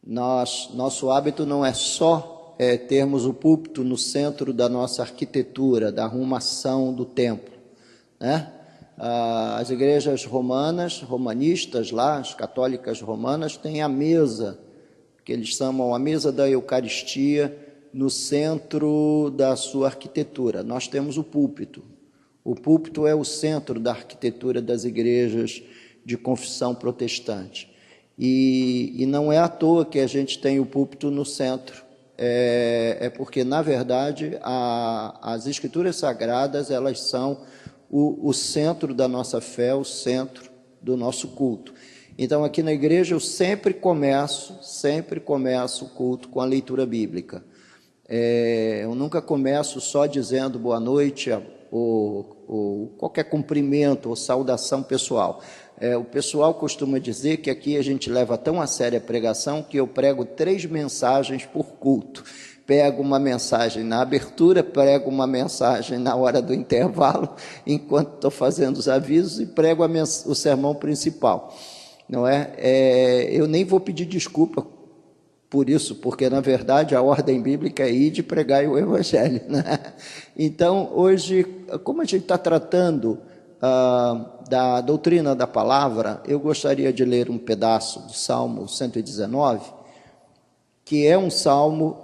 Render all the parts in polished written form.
Nosso hábito não é só termos o púlpito no centro da nossa arquitetura, da arrumação do templo, né? As igrejas romanistas lá, as católicas romanas, têm a mesa, que eles chamam a mesa da Eucaristia, no centro da sua arquitetura. Nós temos o púlpito. O púlpito é o centro da arquitetura das igrejas de confissão protestante. E não é à toa que a gente tem o púlpito no centro. É porque, na verdade, as Escrituras Sagradas, elas são o centro da nossa fé, o centro do nosso culto. Então, aqui na igreja, eu sempre começo o culto com a leitura bíblica. Eu nunca começo só dizendo boa noite, ou qualquer cumprimento ou saudação pessoal. O pessoal costuma dizer que aqui a gente leva tão a sério a pregação que eu prego 3 mensagens por culto. Pego uma mensagem na abertura, prego uma mensagem na hora do intervalo, enquanto estou fazendo os avisos, e prego o sermão principal. Não é? Eu nem vou pedir desculpa por isso, porque, na verdade, a ordem bíblica é ir de pregar o Evangelho, né? Então, hoje, como a gente está tratando da doutrina da palavra, eu gostaria de ler um pedaço do Salmo 119, que é um salmo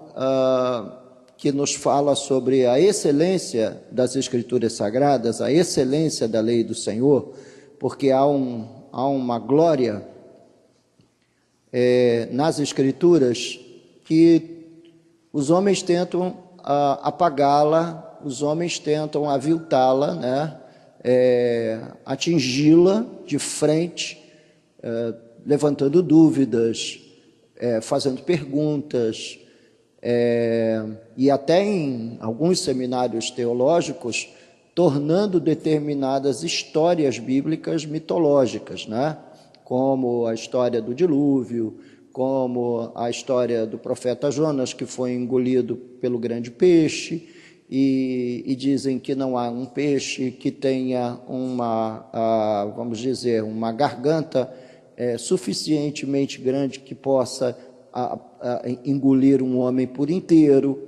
que nos fala sobre a excelência das Escrituras Sagradas, a excelência da lei do Senhor, porque há uma glória nas Escrituras que os homens tentam apagá-la, os homens tentam aviltá-la, né? Atingi-la de frente, levantando dúvidas, fazendo perguntas, e até em alguns seminários teológicos, tornando determinadas histórias bíblicas mitológicas, né? Como a história do dilúvio, como a história do profeta Jonas, que foi engolido pelo grande peixe, e dizem que não há um peixe que tenha vamos dizer, uma garganta suficientemente grande que possa engolir um homem por inteiro,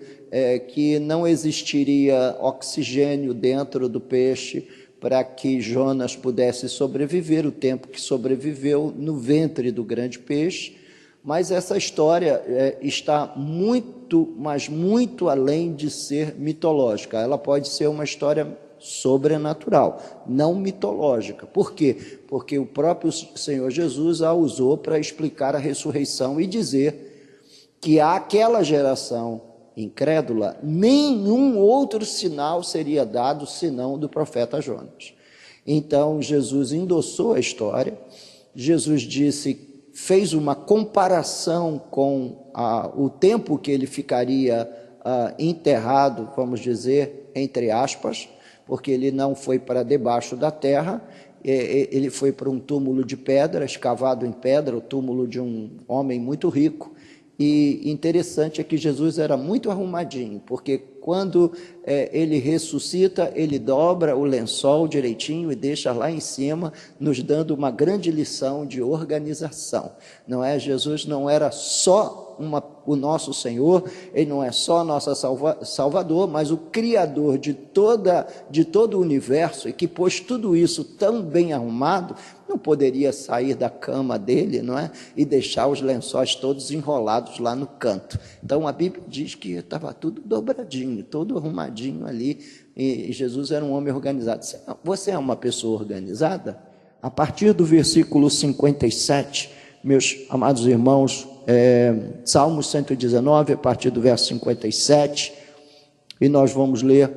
que não existiria oxigênio dentro do peixe para que Jonas pudesse sobreviver o tempo que sobreviveu no ventre do grande peixe. Mas essa história está muito, mas muito além de ser mitológica. Ela pode ser uma história sobrenatural, não mitológica. Por quê? Porque o próprio Senhor Jesus a usou para explicar a ressurreição e dizer que àquela geração incrédula nenhum outro sinal seria dado senão do profeta Jonas. Então Jesus endossou a história. Jesus fez uma comparação com o tempo que ele ficaria enterrado, vamos dizer, entre aspas, porque ele não foi para debaixo da terra, ele foi para um túmulo de pedra, escavado em pedra, o túmulo de um homem muito rico. E interessante é que Jesus era muito arrumadinho, porque quando ele ressuscita, ele dobra o lençol direitinho e deixa lá em cima, nos dando uma grande lição de organização. Não é? Jesus não era só o nosso Senhor, ele não é só nosso Salvador, mas o Criador de todo o universo, e que pôs tudo isso tão bem arrumado, não poderia sair da cama dele, não é? E deixar os lençóis todos enrolados lá no canto. Então a Bíblia diz que estava tudo dobradinho, todo arrumadinho ali, e Jesus era um homem organizado. Você é uma pessoa organizada? A partir do versículo 57, meus amados irmãos, Salmo 119, a partir do verso 57, e nós vamos ler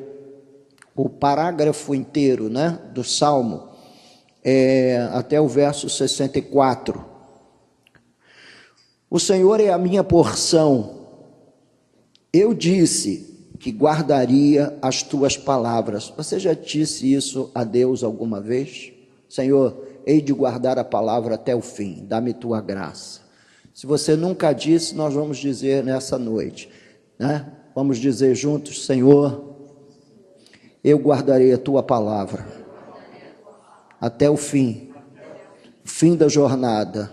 o parágrafo inteiro, né, do Salmo, até o verso 64. O Senhor é a minha porção. Eu disse que guardaria as tuas palavras. Você já disse isso a Deus alguma vez? Senhor, hei de guardar a palavra até o fim, dá-me tua graça. Se você nunca disse, nós vamos dizer nessa noite, né? Vamos dizer juntos: Senhor, eu guardarei a tua palavra até o fim da jornada,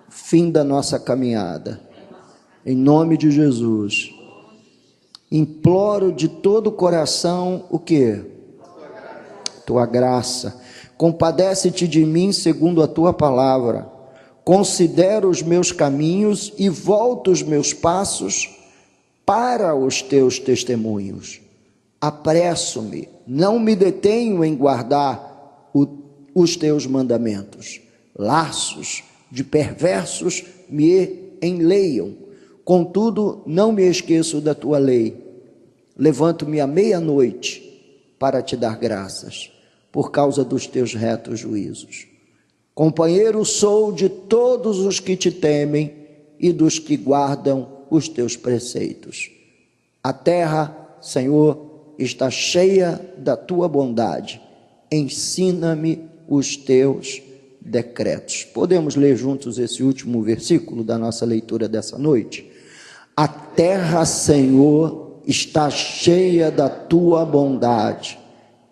fim da nossa caminhada. Em nome de Jesus. Imploro de todo o coração o quê? Tua graça. Compadece-te de mim segundo a tua palavra. Considero os meus caminhos e volto os meus passos para os teus testemunhos. Apresso-me, não me detenho em guardar os teus mandamentos. Laços de perversos me enleiam. Contudo, não me esqueço da tua lei. Levanto-me à meia-noite para te dar graças, por causa dos teus retos juízos. Companheiro sou de todos os que te temem e dos que guardam os teus preceitos. A terra, Senhor, está cheia da tua bondade. Ensina-me os teus decretos. Podemos ler juntos esse último versículo da nossa leitura dessa noite? A terra, Senhor, está cheia da tua bondade.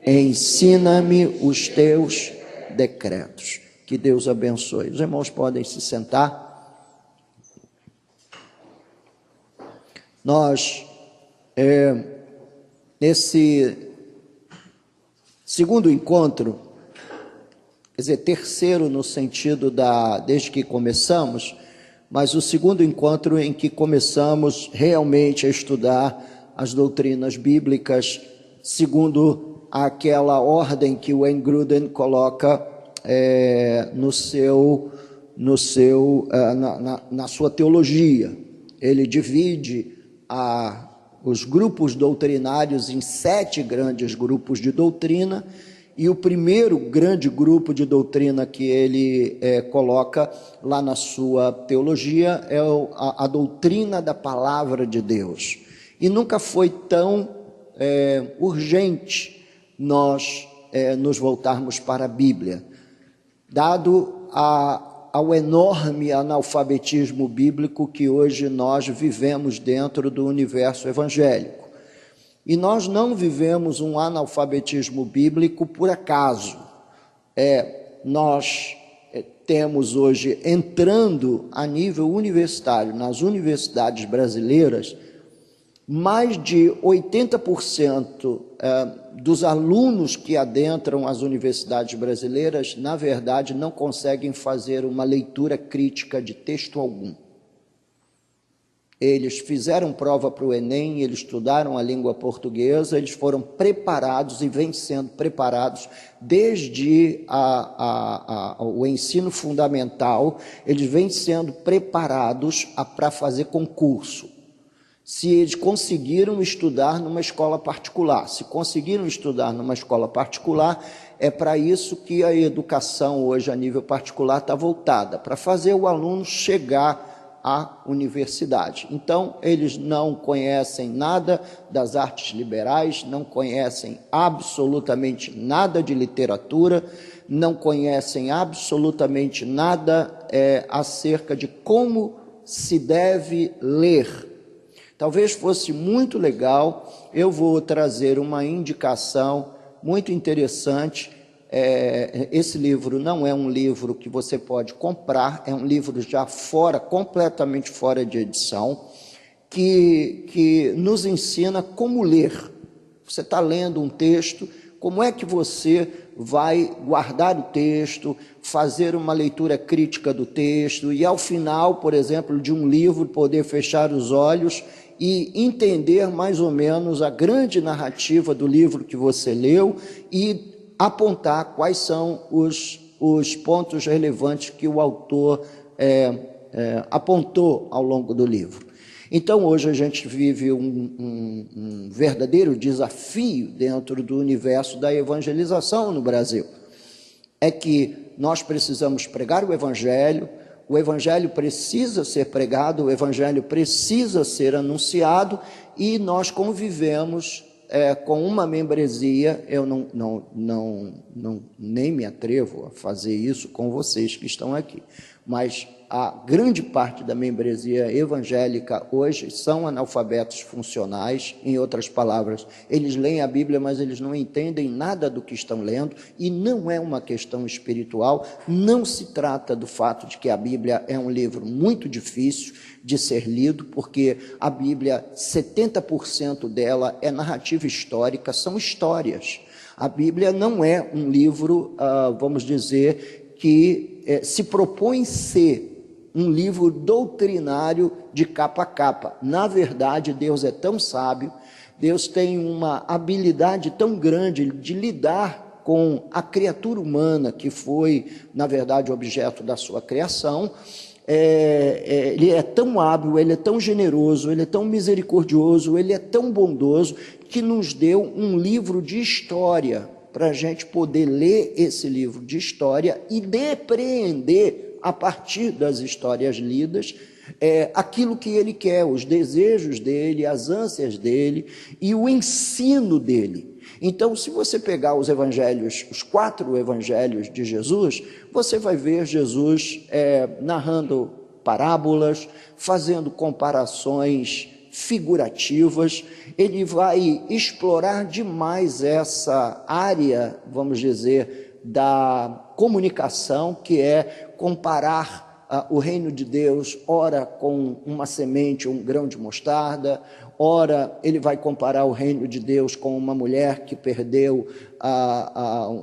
Ensina-me os teus decretos. Que Deus abençoe. Os irmãos podem se sentar. Nós, nesse segundo encontro, quer dizer, terceiro no sentido desde que começamos, mas o segundo encontro em que começamos realmente a estudar as doutrinas bíblicas, segundo aquela ordem que o Wayne Grudem coloca na sua teologia. Ele divide os grupos doutrinários em 7 grandes grupos de doutrina, e o primeiro grande grupo de doutrina que ele coloca lá na sua teologia é a doutrina da palavra de Deus. E nunca foi tão urgente nós nos voltarmos para a Bíblia, dado ao enorme analfabetismo bíblico que hoje nós vivemos dentro do universo evangélico. E nós não vivemos um analfabetismo bíblico por acaso. Nós temos hoje, entrando a nível universitário, nas universidades brasileiras, mais de 80% dos alunos que adentram as universidades brasileiras, na verdade, não conseguem fazer uma leitura crítica de texto algum. Eles fizeram prova para o Enem, eles estudaram a língua portuguesa, eles foram preparados e vêm sendo preparados desde o ensino fundamental, eles vêm sendo preparados para fazer concurso. Se eles conseguiram estudar numa escola particular, se conseguiram estudar numa escola particular, é para isso que a educação hoje a nível particular está voltada, para fazer o aluno chegar à universidade. Então, eles não conhecem nada das artes liberais, não conhecem absolutamente nada de literatura, não conhecem absolutamente nada acerca de como se deve ler. Talvez fosse muito legal, eu vou trazer uma indicação muito interessante. Esse livro não é um livro que você pode comprar, é um livro já completamente fora de edição, que nos ensina como ler. Você está lendo um texto, como é que você vai guardar o texto, fazer uma leitura crítica do texto e, ao final, por exemplo, de um livro, poder fechar os olhos e entender mais ou menos a grande narrativa do livro que você leu e apontar quais são os pontos relevantes que o autor apontou ao longo do livro. Então, hoje a gente vive um verdadeiro desafio dentro do universo da evangelização no Brasil. É que nós precisamos pregar o Evangelho precisa ser pregado, o Evangelho precisa ser anunciado, e nós convivemos com uma membresia. Eu nem me atrevo a fazer isso com vocês que estão aqui, mas a grande parte da membresia evangélica hoje são analfabetos funcionais. Em outras palavras, eles leem a Bíblia, mas eles não entendem nada do que estão lendo, e não é uma questão espiritual. Não se trata do fato de que a Bíblia é um livro muito difícil de ser lido, porque a Bíblia, 70% dela é narrativa histórica, são histórias. A Bíblia não é um livro, vamos dizer, que se propõe ser um livro doutrinário de capa a capa. Na verdade, Deus é tão sábio, Deus tem uma habilidade tão grande de lidar com a criatura humana, que foi, na verdade, objeto da sua criação. Ele é tão hábil, ele é tão generoso, ele é tão misericordioso, ele é tão bondoso, que nos deu um livro de história, para a gente poder ler esse livro de história e depreender, a partir das histórias lidas, aquilo que ele quer, os desejos dele, as ânsias dele e o ensino dele. Então, se você pegar os evangelhos, os 4 evangelhos de Jesus, você vai ver Jesus narrando parábolas, fazendo comparações figurativas. Ele vai explorar demais essa área, vamos dizer, da comunicação, que é comparar o reino de Deus, ora com uma semente, um grão de mostarda, ora ele vai comparar o reino de Deus com uma mulher que perdeu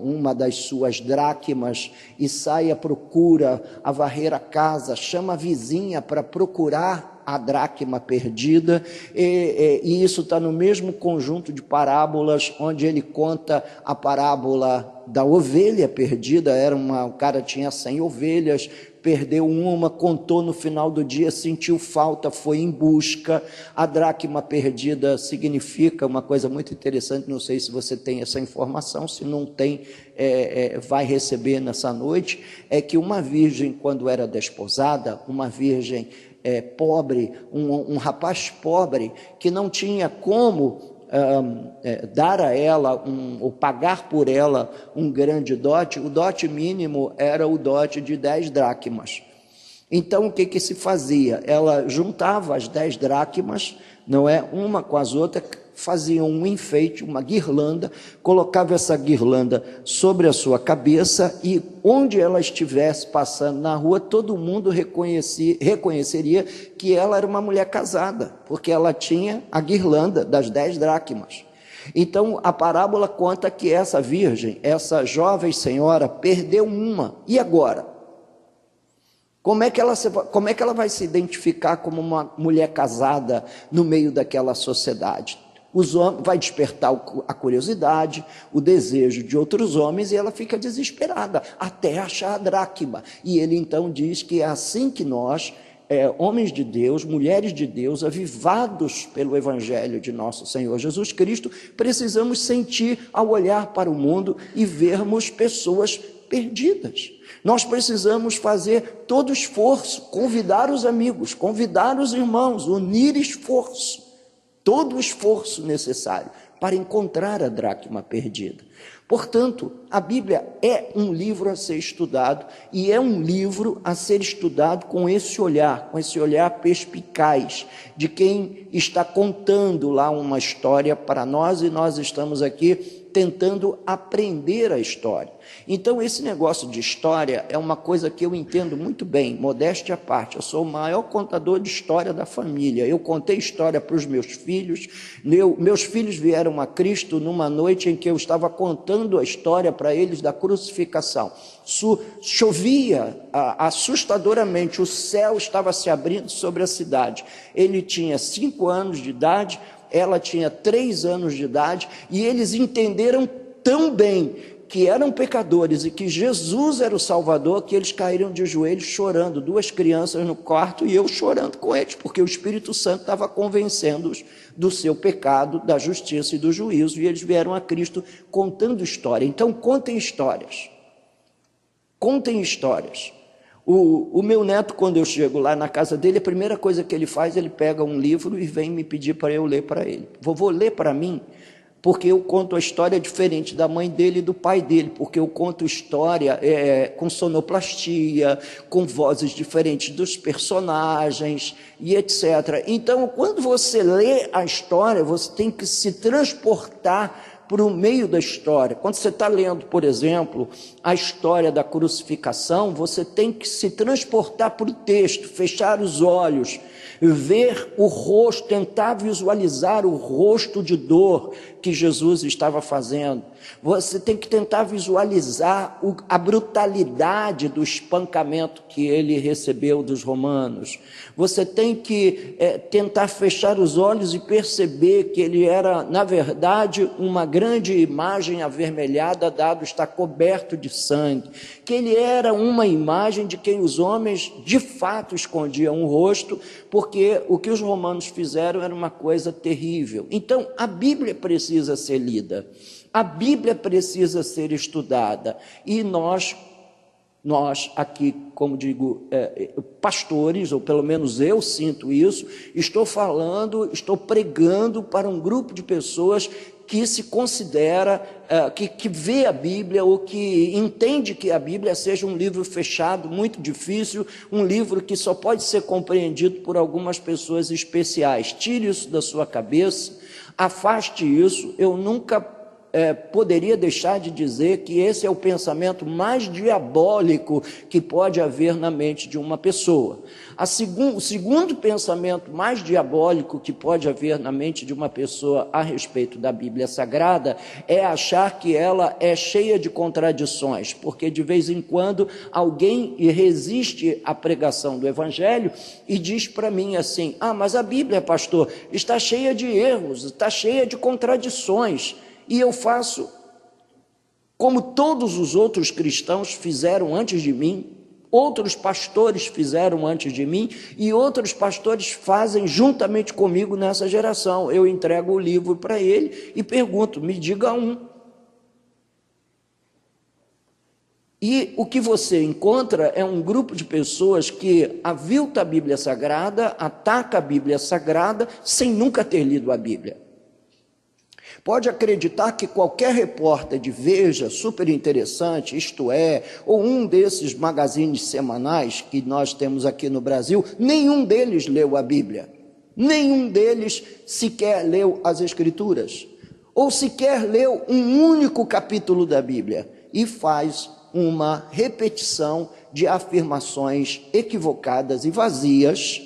uma das suas dracmas e sai à procura, a varrer a casa, chama a vizinha para procurar a dracma perdida, e isso está no mesmo conjunto de parábolas, onde ele conta a parábola da ovelha perdida. O cara tinha 100 ovelhas, perdeu uma, contou no final do dia, sentiu falta, foi em busca. A dracma perdida significa uma coisa muito interessante, não sei se você tem essa informação, se não tem, vai receber nessa noite, é que uma virgem, quando era desposada, uma virgem pobre, um rapaz pobre, que não tinha como dar a ela, ou pagar por ela um grande dote, o dote mínimo era o dote de 10 dracmas. Então, o que se fazia? Ela juntava as 10 dracmas, não é, uma com as outras, fazia um enfeite, uma guirlanda, colocava essa guirlanda sobre a sua cabeça, e onde ela estivesse passando na rua, todo mundo reconheceria que ela era uma mulher casada, porque ela tinha a guirlanda das 10 dracmas. Então, a parábola conta que essa virgem, essa jovem senhora, perdeu uma. E agora? Como é que ela vai se identificar como uma mulher casada no meio daquela sociedade? Vai despertar a curiosidade, o desejo de outros homens, e ela fica desesperada, até achar a dracma. E ele então diz que é assim que nós, homens de Deus, mulheres de Deus, avivados pelo Evangelho de nosso Senhor Jesus Cristo, precisamos sentir ao olhar para o mundo e vermos pessoas perdidas. Nós precisamos fazer todo esforço, convidar os amigos, convidar os irmãos, unir esforço, todo o esforço necessário para encontrar a dracma perdida. Portanto, a Bíblia é um livro a ser estudado, e é um livro a ser estudado com esse olhar perspicaz, de quem está contando lá uma história para nós, e nós estamos aqui tentando aprender a história. Então, esse negócio de história é uma coisa que eu entendo muito bem, modéstia à parte. Eu sou o maior contador de história da família. Eu contei história para os meus filhos. Meus filhos vieram a Cristo numa noite em que eu estava contando a história para eles da crucificação. Chovia assustadoramente, o céu estava se abrindo sobre a cidade. Ele tinha 5 anos de idade, ela tinha 3 anos de idade, e eles entenderam tão bem que eram pecadores e que Jesus era o Salvador, que eles caíram de joelhos chorando, 2 crianças no quarto e eu chorando com eles, porque o Espírito Santo estava convencendo-os do seu pecado, da justiça e do juízo, e eles vieram a Cristo contando história. Então, contem histórias. Contem histórias. O meu neto, quando eu chego lá na casa dele, a primeira coisa que ele faz, ele pega um livro e vem me pedir para eu ler para ele. Vovô, lê para mim. porque eu conto a história diferente da mãe dele e do pai dele, porque eu conto história com sonoplastia, com vozes diferentes dos personagens e etc. Então, quando você lê a história, você tem que se transportar para o meio da história. Quando você está lendo, por exemplo, a história da crucificação, você tem que se transportar para o texto, fechar os olhos, ver o rosto, tentar visualizar o rosto de dor que Jesus estava fazendo. Você tem que tentar visualizar a brutalidade do espancamento que ele recebeu dos romanos. Você tem que tentar fechar os olhos e perceber que ele era, na verdade, uma grande imagem avermelhada, dado estar coberto de sangue, que ele era uma imagem de quem os homens de fato escondiam o rosto, porque o que os romanos fizeram era uma coisa terrível. Então, a Bíblia precisa ser lida, a Bíblia precisa ser estudada, e nós aqui, como digo, pastores, ou pelo menos eu sinto isso, estou pregando para um grupo de pessoas que se considera, que vê a Bíblia, ou que entende que a Bíblia seja um livro fechado, muito difícil, um livro que só pode ser compreendido por algumas pessoas especiais. Tire isso da sua cabeça, afaste isso. Eu nunca poderia deixar de dizer que esse é o pensamento mais diabólico que pode haver na mente de uma pessoa. O segundo pensamento mais diabólico que pode haver na mente de uma pessoa a respeito da Bíblia Sagrada é achar que ela é cheia de contradições, porque de vez em quando alguém resiste à pregação do Evangelho e diz para mim assim: mas a Bíblia, pastor, está cheia de erros, está cheia de contradições. E eu faço como todos os outros cristãos fizeram antes de mim, outros pastores fizeram antes de mim, e outros pastores fazem juntamente comigo nessa geração. Eu entrego o livro para ele e pergunto: me diga um. E o que você encontra é um grupo de pessoas que avilta a Bíblia Sagrada, ataca a Bíblia Sagrada, sem nunca ter lido a Bíblia. Pode acreditar que qualquer repórter de Veja, super interessante, Isto É, ou um desses magazines semanais que nós temos aqui no Brasil, nenhum deles leu a Bíblia, nenhum deles sequer leu as Escrituras, ou sequer leu um único capítulo da Bíblia, e faz uma repetição de afirmações equivocadas e vazias,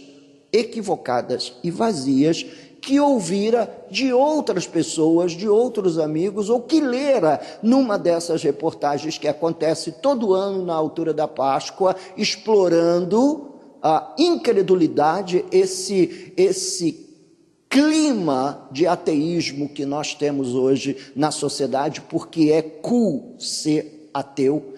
que ouvira de outras pessoas, de outros amigos, ou que lera numa dessas reportagens que acontece todo ano na altura da Páscoa, explorando a incredulidade, esse clima de ateísmo que nós temos hoje na sociedade, porque é cool ser ateu.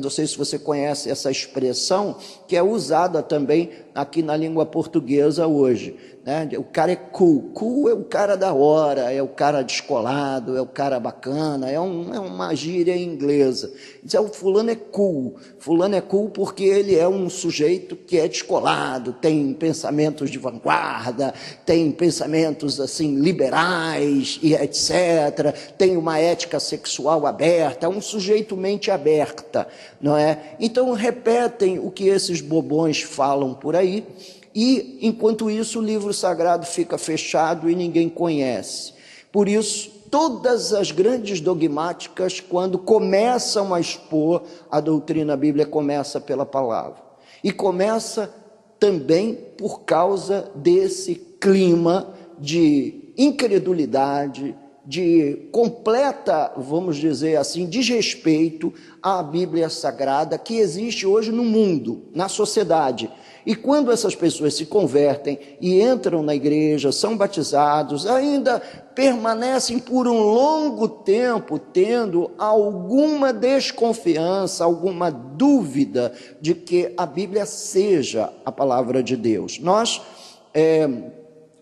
Não sei se você conhece essa expressão, que é usada também aqui na língua portuguesa hoje, né? O cara é cool. Cool é o cara da hora, é o cara descolado, é o cara bacana, é uma gíria inglesa. Então, fulano é cool. Fulano é cool porque ele é um sujeito que é descolado, tem pensamentos de vanguarda, tem pensamentos assim liberais e etc. Tem uma ética sexual aberta, é um sujeito mente aberta, não é? Então repetem o que esses bobões falam por aí, e enquanto isso o livro sagrado fica fechado e ninguém conhece. Por isso, todas as grandes dogmáticas, quando começam a expor a doutrina bíblica, começa pela palavra, e começa também por causa desse clima de incredulidade, de completa, vamos dizer assim, desrespeito à Bíblia Sagrada que existe hoje no mundo, na sociedade. E quando essas pessoas se convertem e entram na igreja, são batizados, ainda permanecem por um longo tempo tendo alguma desconfiança, alguma dúvida de que a Bíblia seja a palavra de Deus. Nós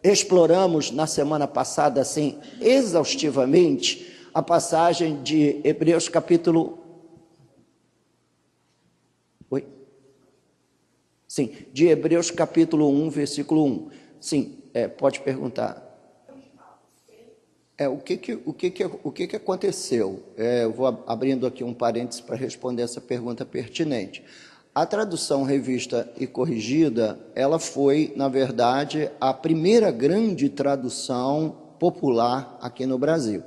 exploramos na semana passada, assim, exaustivamente, a passagem de Hebreus capítulo... Sim, de Hebreus capítulo 1, versículo 1. Sim, pode perguntar. O que aconteceu? Eu vou abrindo aqui um parênteses para responder essa pergunta pertinente. A tradução revista e corrigida, ela foi, na verdade, a primeira grande tradução popular aqui no Brasil.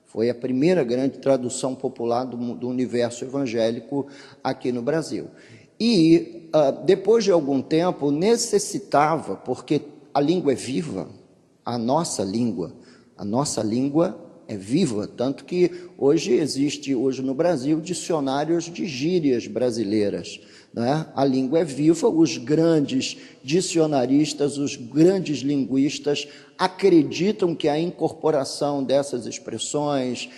Foi a primeira grande tradução popular do universo evangélico aqui no Brasil. E, depois de algum tempo, necessitava, porque a língua é viva, a nossa língua é viva, tanto que existe no Brasil dicionários de gírias brasileiras, né? A língua é viva, os grandes dicionaristas, os grandes linguistas acreditam que a incorporação dessas expressões,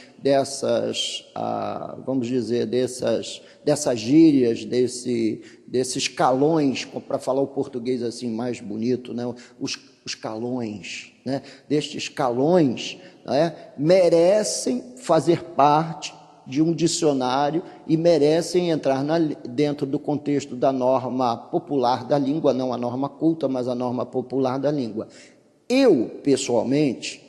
vamos dizer, dessas gírias, desses calões, para falar o português assim mais bonito, né? Os calões, né? Destes calões, né? Merecem fazer parte de um dicionário e merecem entrar dentro do contexto da norma popular da língua, não a norma culta, mas a norma popular da língua. Eu, pessoalmente,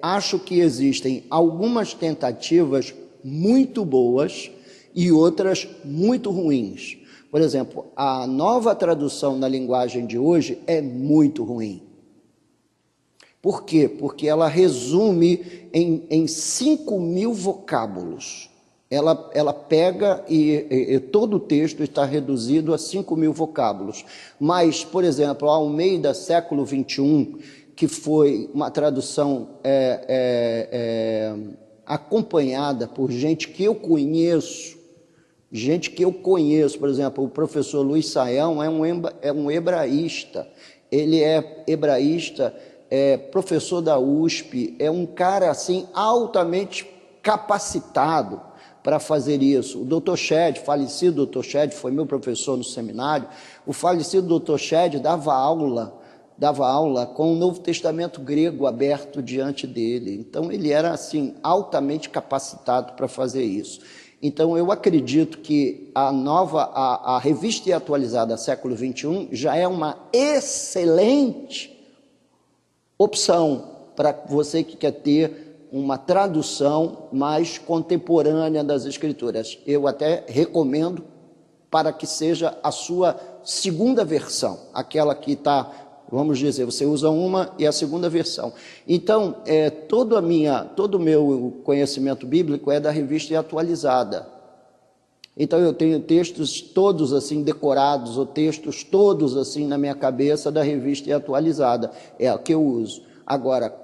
acho que existem algumas tentativas muito boas e outras muito ruins. Por exemplo, a nova tradução na linguagem de hoje é muito ruim. Por quê? Porque ela resume em 5.000 vocábulos. Ela pega e todo o texto está reduzido a 5.000 vocábulos. Mas, por exemplo, a Almeida, século XXI, que foi uma tradução acompanhada por gente que eu conheço, por exemplo, o professor Luiz Saião é um hebraísta, ele é hebraísta, professor da USP, é um cara assim altamente capacitado para fazer isso. O Dr. Shed, falecido Dr. Shed, foi meu professor no seminário. O falecido Dr. Shed dava aula com o Novo Testamento grego aberto diante dele. Então ele era assim altamente capacitado para fazer isso. Então eu acredito que a revista e atualizada século XXI já é uma excelente opção para você que quer ter uma tradução mais contemporânea das Escrituras. Eu até recomendo para que seja a sua segunda versão, aquela que está, vamos dizer, você usa uma e a segunda versão. Então, todo o meu conhecimento bíblico é da revista e atualizada. Então eu tenho textos todos assim decorados, ou textos todos assim na minha cabeça da revista e atualizada, é a que eu uso. Agora,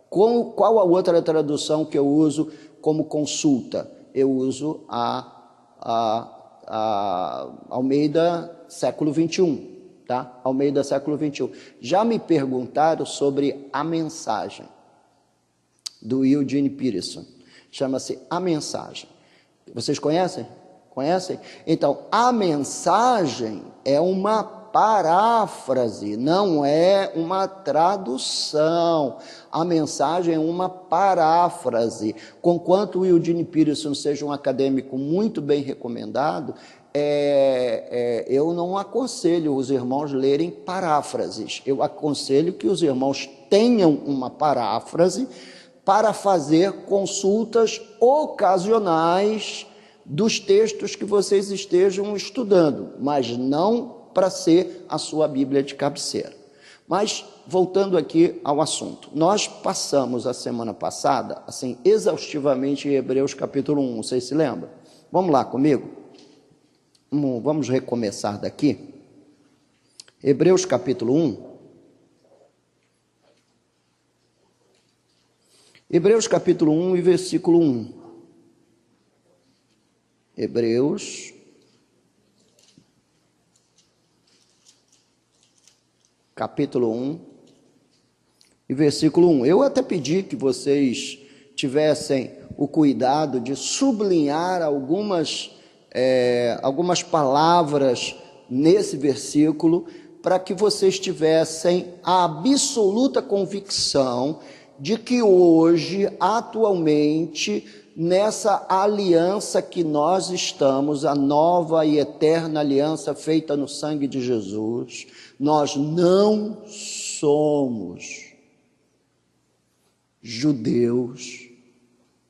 qual a outra tradução que eu uso como consulta? Eu uso a Almeida século XXI, tá? Almeida século XXI. Já me perguntaram sobre a mensagem do Eugene Peterson, chama-se A Mensagem. Vocês conhecem? Conhecem? Então, a mensagem é uma paráfrase, não é uma tradução. A mensagem é uma paráfrase. Conquanto o Eugene Peterson seja um acadêmico muito bem recomendado, eu não aconselho os irmãos lerem paráfrases. Eu aconselho que os irmãos tenham uma paráfrase para fazer consultas ocasionais dos textos que vocês estejam estudando, mas não para ser a sua Bíblia de cabeceira. Mas, voltando aqui ao assunto, nós passamos a semana passada, assim, exaustivamente em Hebreus capítulo 1, vocês se lembram? Vamos lá comigo? Vamos recomeçar daqui. Hebreus capítulo 1. Hebreus capítulo 1 e versículo 1. Hebreus, capítulo 1 e versículo 1. Eu até pedi que vocês tivessem o cuidado de sublinhar algumas palavras nesse versículo, para que vocês tivessem a absoluta convicção de que hoje, atualmente, nessa aliança que nós estamos, a nova e eterna aliança feita no sangue de Jesus, nós não somos judeus.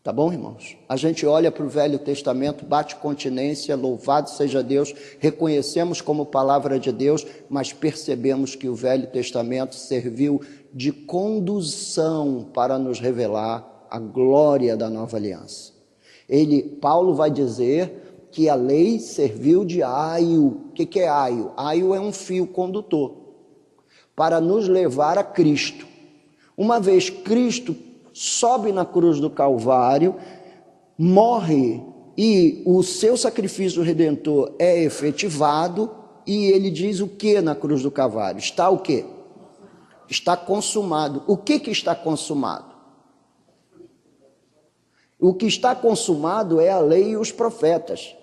Tá bom, irmãos? A gente olha para o Velho Testamento, bate continência, louvado seja Deus, reconhecemos como palavra de Deus, mas percebemos que o Velho Testamento serviu de condução para nos revelar a glória da nova aliança. Paulo vai dizer que a lei serviu de aio. O que é aio? Aio é um fio condutor para nos levar a Cristo. Uma vez Cristo sobe na cruz do Calvário, morre e o seu sacrifício redentor é efetivado, e ele diz o que na cruz do Calvário? Está o quê? Está consumado. O que está consumado? O que está consumado é a lei e os profetas.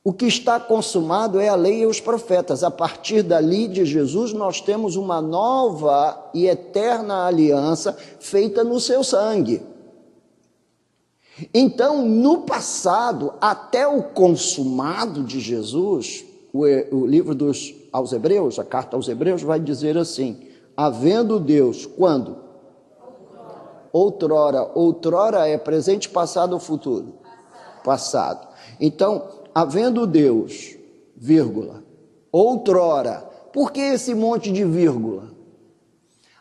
O que está consumado é a lei e os profetas. A partir dali de Jesus, nós temos uma nova e eterna aliança feita no seu sangue. Então, no passado, até o consumado de Jesus, o livro aos Hebreus, a carta aos Hebreus, vai dizer assim: havendo Deus, quando? Outrora. Outrora é presente, passado ou futuro? Passado. Então, havendo Deus, vírgula, outrora. Por que esse monte de vírgula?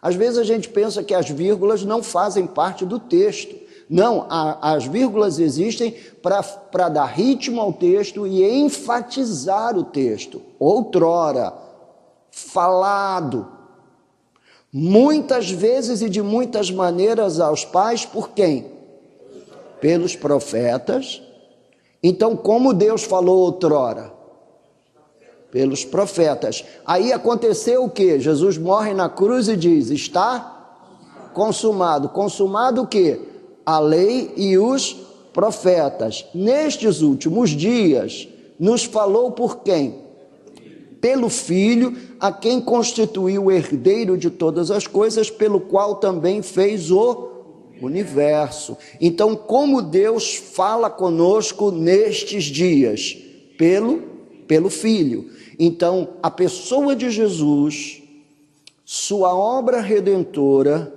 Às vezes a gente pensa que as vírgulas não fazem parte do texto. Não, as vírgulas existem para dar ritmo ao texto e enfatizar o texto. Outrora, falado, muitas vezes e de muitas maneiras aos pais, por quem? Pelos profetas. Então, como Deus falou outrora? Pelos profetas. Aí aconteceu o quê? Jesus morre na cruz e diz: está consumado. Consumado o quê? A lei e os profetas. Nestes últimos dias, nos falou por quem? Pelo Filho, a quem constituiu o herdeiro de todas as coisas, pelo qual também fez o universo. Então, como Deus fala conosco nestes dias? Pelo Filho. Então, a pessoa de Jesus, sua obra redentora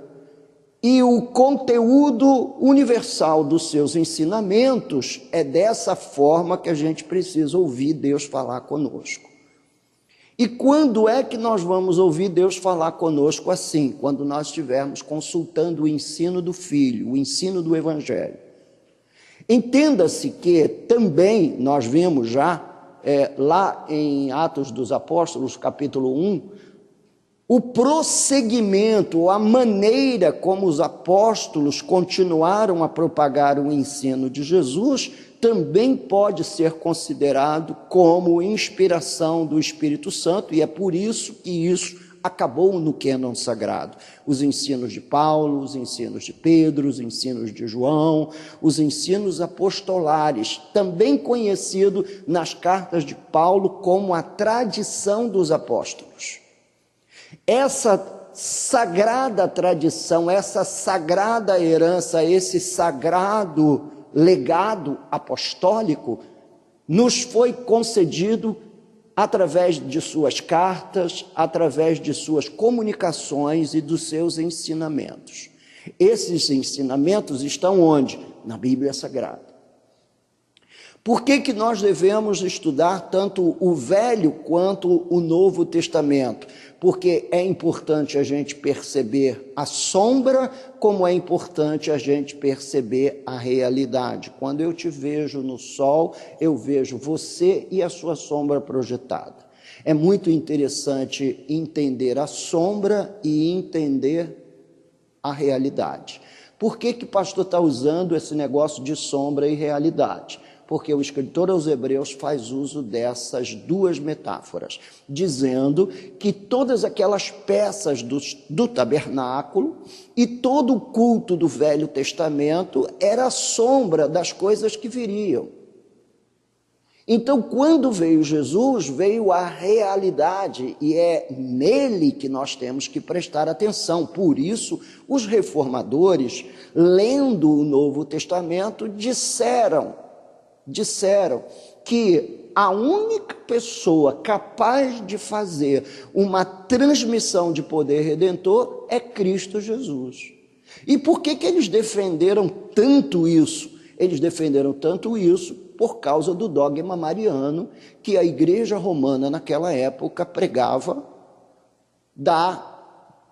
e o conteúdo universal dos seus ensinamentos, é dessa forma que a gente precisa ouvir Deus falar conosco. E quando é que nós vamos ouvir Deus falar conosco assim? Quando nós estivermos consultando o ensino do Filho, o ensino do Evangelho. Entenda-se que também nós vimos já, lá em Atos dos Apóstolos, capítulo 1, o prosseguimento, a maneira como os apóstolos continuaram a propagar o ensino de Jesus, também pode ser considerado como inspiração do Espírito Santo, e é por isso que isso acabou no cânon sagrado. Os ensinos de Paulo, os ensinos de Pedro, os ensinos de João, os ensinos apostolares, também conhecido nas cartas de Paulo como a tradição dos apóstolos. Essa sagrada tradição, essa sagrada herança, esse sagrado legado apostólico nos foi concedido através de suas cartas, através de suas comunicações e dos seus ensinamentos. Esses ensinamentos estão onde? Na Bíblia Sagrada. Por que nós devemos estudar tanto o Velho quanto o Novo Testamento? Porque é importante a gente perceber a sombra, como é importante a gente perceber a realidade. Quando eu te vejo no sol, eu vejo você e a sua sombra projetada. É muito interessante entender a sombra e entender a realidade. Por que o pastor está usando esse negócio de sombra e realidade? Porque o escritor aos Hebreus faz uso dessas duas metáforas, dizendo que todas aquelas peças do tabernáculo e todo o culto do Velho Testamento era a sombra das coisas que viriam. Então, quando veio Jesus, veio a realidade, e é nele que nós temos que prestar atenção. Por isso, os reformadores, lendo o Novo Testamento, disseram que a única pessoa capaz de fazer uma transmissão de poder redentor é Cristo Jesus. E por que eles defenderam tanto isso? Eles defenderam tanto isso por causa do dogma mariano que a Igreja Romana naquela época pregava da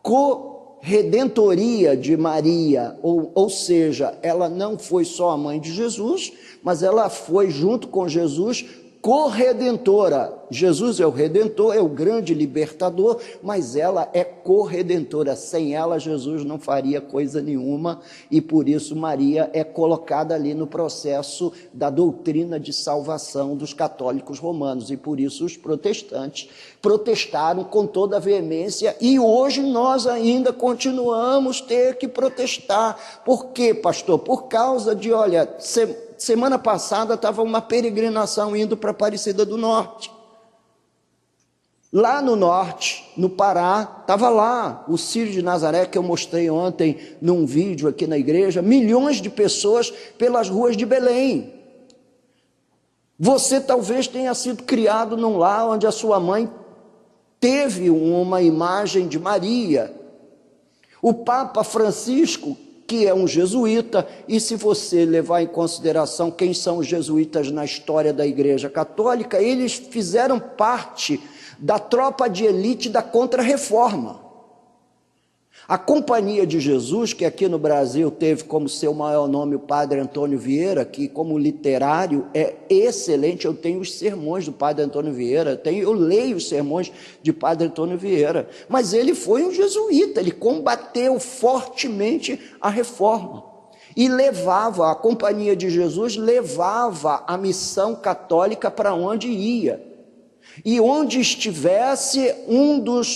corredentoria de Maria, ou seja, ela não foi só a mãe de Jesus, mas ela foi junto com Jesus corredentora. Jesus é o Redentor, é o grande libertador, mas ela é corredentora. Sem ela, Jesus não faria coisa nenhuma, e por isso Maria é colocada ali no processo da doutrina de salvação dos católicos romanos, e por isso os protestantes protestaram com toda a veemência, e hoje nós ainda continuamos ter que protestar. Por quê, pastor? Por causa de, olha, semana passada estava uma peregrinação indo para Aparecida do Norte. Lá no norte, no Pará, estava lá o Círio de Nazaré, que eu mostrei ontem num vídeo aqui na igreja, milhões de pessoas pelas ruas de Belém. Você talvez tenha sido criado num lar onde a sua mãe teve uma imagem de Maria. O Papa Francisco, que é um jesuíta, e se você levar em consideração quem são os jesuítas na história da Igreja Católica, eles fizeram parte da tropa de elite da Contra-Reforma. A Companhia de Jesus, que aqui no Brasil teve como seu maior nome o padre Antônio Vieira, que como literário é excelente, eu tenho os sermões do padre Antônio Vieira, eu leio os sermões de padre Antônio Vieira, mas ele foi um jesuíta, ele combateu fortemente a reforma, e a Companhia de Jesus levava a missão católica para onde ia. E onde estivesse,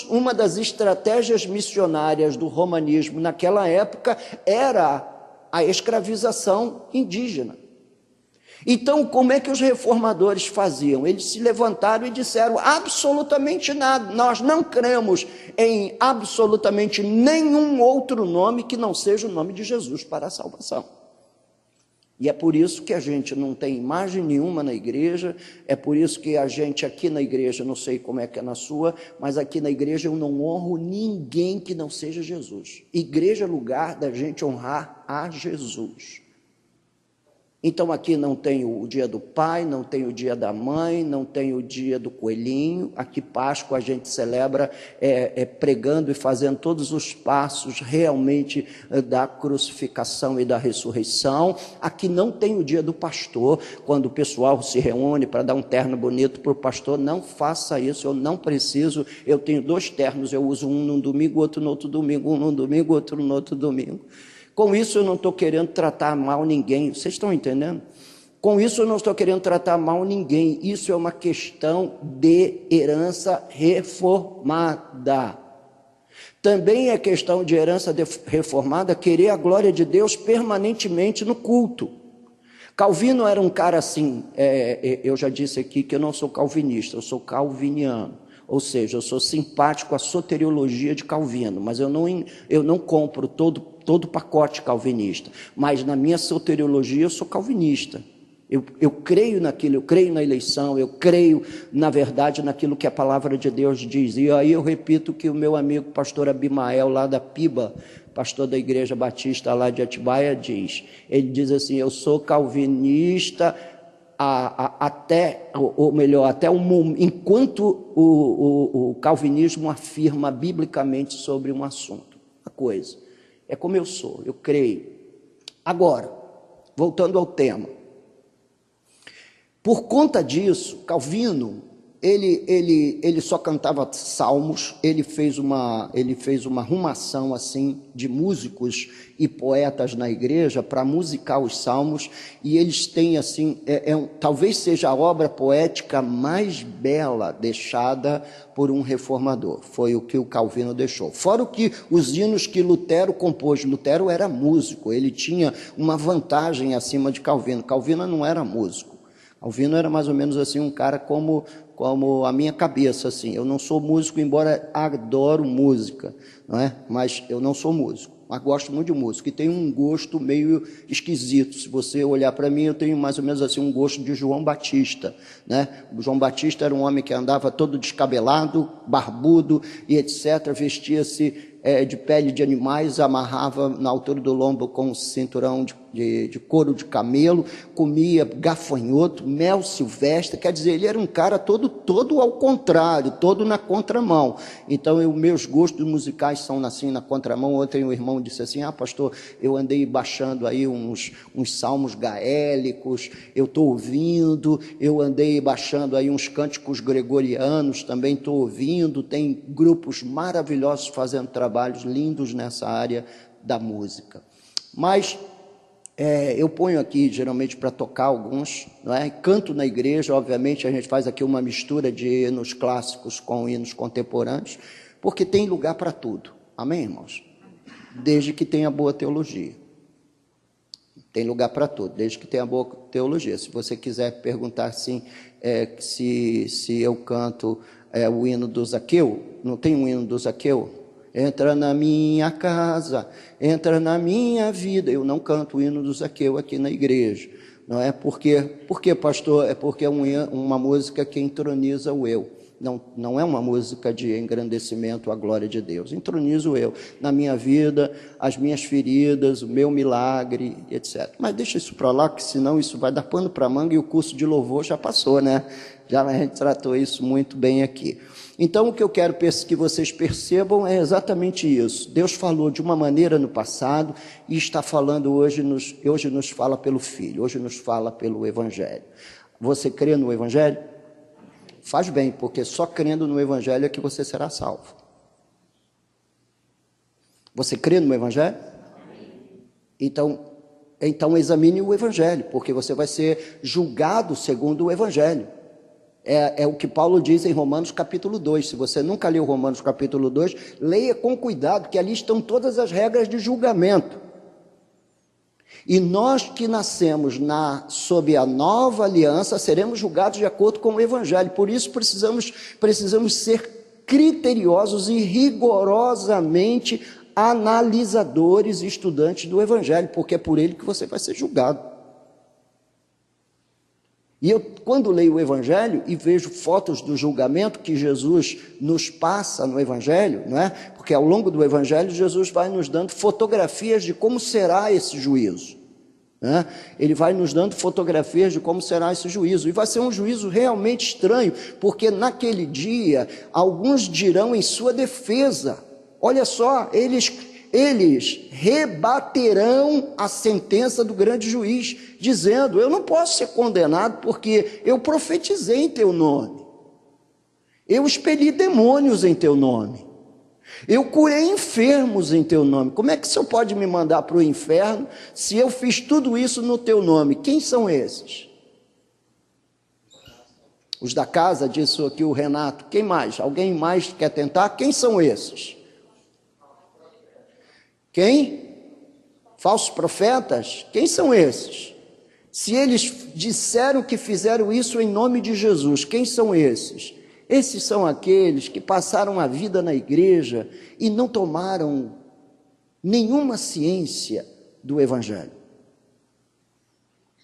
uma das estratégias missionárias do romanismo naquela época era a escravização indígena. Então, como é que os reformadores faziam? Eles se levantaram e disseram absolutamente nada, nós não cremos em absolutamente nenhum outro nome que não seja o nome de Jesus para a salvação. E é por isso que a gente não tem imagem nenhuma na igreja, é por isso que a gente aqui na igreja, não sei como é que é na sua, mas aqui na igreja eu não honro ninguém que não seja Jesus. Igreja é lugar da gente honrar a Jesus. Então aqui não tem o dia do pai, não tem o dia da mãe, não tem o dia do coelhinho. Aqui Páscoa a gente celebra pregando e fazendo todos os passos realmente da crucificação e da ressurreição. Aqui não tem o dia do pastor, quando o pessoal se reúne para dar um terno bonito para o pastor. Não faça isso, eu não preciso. Eu tenho 2 ternos, eu uso um num domingo, outro no outro domingo, um num domingo, outro no outro domingo. Com isso eu não estou querendo tratar mal ninguém, vocês estão entendendo? Com isso eu não estou querendo tratar mal ninguém, isso é uma questão de herança reformada. Também é questão de herança reformada querer a glória de Deus permanentemente no culto. Calvino era um cara assim, eu já disse aqui que eu não sou calvinista, eu sou calviniano. Ou seja, eu sou simpático à soteriologia de Calvino, mas eu não compro todo o pacote calvinista. Mas na minha soteriologia eu sou calvinista. Eu creio naquilo, eu creio na eleição, eu creio, na verdade, naquilo que a palavra de Deus diz. E aí eu repito que o meu amigo pastor Abimael, lá da Piba, pastor da Igreja Batista lá de Atibaia, diz. Ele diz assim, eu sou calvinista enquanto o calvinismo afirma biblicamente sobre um assunto. A coisa é como eu sou, eu creio. Agora, voltando ao tema, por conta disso, Calvino, ele só cantava salmos, ele fez uma arrumação assim de músicos e poetas na igreja para musicar os salmos, e eles têm assim, talvez seja a obra poética mais bela deixada por um reformador, foi o que o Calvino deixou. Fora o que os hinos que Lutero compôs. Lutero era músico, ele tinha uma vantagem acima de Calvino. Calvino não era músico. Calvino era mais ou menos assim um cara como a minha cabeça, assim. Eu não sou músico, embora adoro música, não é? Mas eu não sou músico, mas gosto muito de música, e tenho um gosto meio esquisito. Se você olhar para mim, eu tenho mais ou menos assim um gosto de João Batista, né? O João Batista era um homem que andava todo descabelado, barbudo e etc, vestia-se de pele de animais, amarrava na altura do lombo com um cinturão de couro de camelo, comia gafanhoto, mel silvestre, quer dizer, ele era um cara todo ao contrário, todo na contramão. Então, meus gostos musicais são assim, na contramão. Ontem o irmão disse assim, pastor, eu andei baixando aí uns salmos gaélicos, eu estou ouvindo, eu andei baixando aí uns cânticos gregorianos, também estou ouvindo, tem grupos maravilhosos fazendo trabalhos lindos nessa área da música. Mas eu ponho aqui geralmente para tocar alguns, não é? Canto na igreja, obviamente a gente faz aqui uma mistura de hinos clássicos com hinos contemporâneos, porque tem lugar para tudo, amém, irmãos? Desde que tenha boa teologia. Tem lugar para tudo, desde que tenha boa teologia. Se você quiser perguntar assim, se eu canto o hino do Zaqueu, não tem um hino do Zaqueu? Entra na minha casa, entra na minha vida. Eu não canto o hino do Zaqueu aqui na igreja, não é? Por quê, pastor? É porque é uma música que entroniza o eu. Não é uma música de engrandecimento à glória de Deus. Entronizo eu na minha vida, as minhas feridas, o meu milagre, etc. Mas deixa isso para lá, que senão isso vai dar pano para manga e o curso de louvor já passou, né? Já a gente tratou isso muito bem aqui. Então, o que eu quero que vocês percebam é exatamente isso. Deus falou de uma maneira no passado e está falando hoje nos fala pelo Filho, hoje nos fala pelo Evangelho. Você crê no Evangelho? Faz bem, porque só crendo no Evangelho é que você será salvo. Você crê no Evangelho? Então examine o Evangelho, porque você vai ser julgado segundo o Evangelho. É o que Paulo diz em Romanos capítulo 2. Se você nunca leu Romanos capítulo 2, leia com cuidado, que ali estão todas as regras de julgamento. E nós que nascemos sob a nova aliança, seremos julgados de acordo com o Evangelho. Por isso precisamos ser criteriosos e rigorosamente analisadores e estudantes do Evangelho, porque é por ele que você vai ser julgado. E eu, quando leio o Evangelho e vejo fotos do julgamento que Jesus nos passa no Evangelho, não é? Porque ao longo do Evangelho Jesus vai nos dando fotografias de como será esse juízo, né? Ele vai nos dando fotografias de como será esse juízo, e vai ser um juízo realmente estranho, porque naquele dia alguns dirão em sua defesa, olha só, eles rebaterão a sentença do grande juiz, dizendo, eu não posso ser condenado porque eu profetizei em teu nome, eu expeli demônios em teu nome, eu curei enfermos em teu nome. Como é que o Senhor pode me mandar para o inferno se eu fiz tudo isso no teu nome? Quem são esses? Os da casa, disse aqui o Renato. Quem mais? Alguém mais quer tentar? Quem são esses? Quem? Falsos profetas? Quem são esses? Se eles disseram que fizeram isso em nome de Jesus, quem são esses? Esses são aqueles que passaram a vida na igreja e não tomaram nenhuma ciência do Evangelho.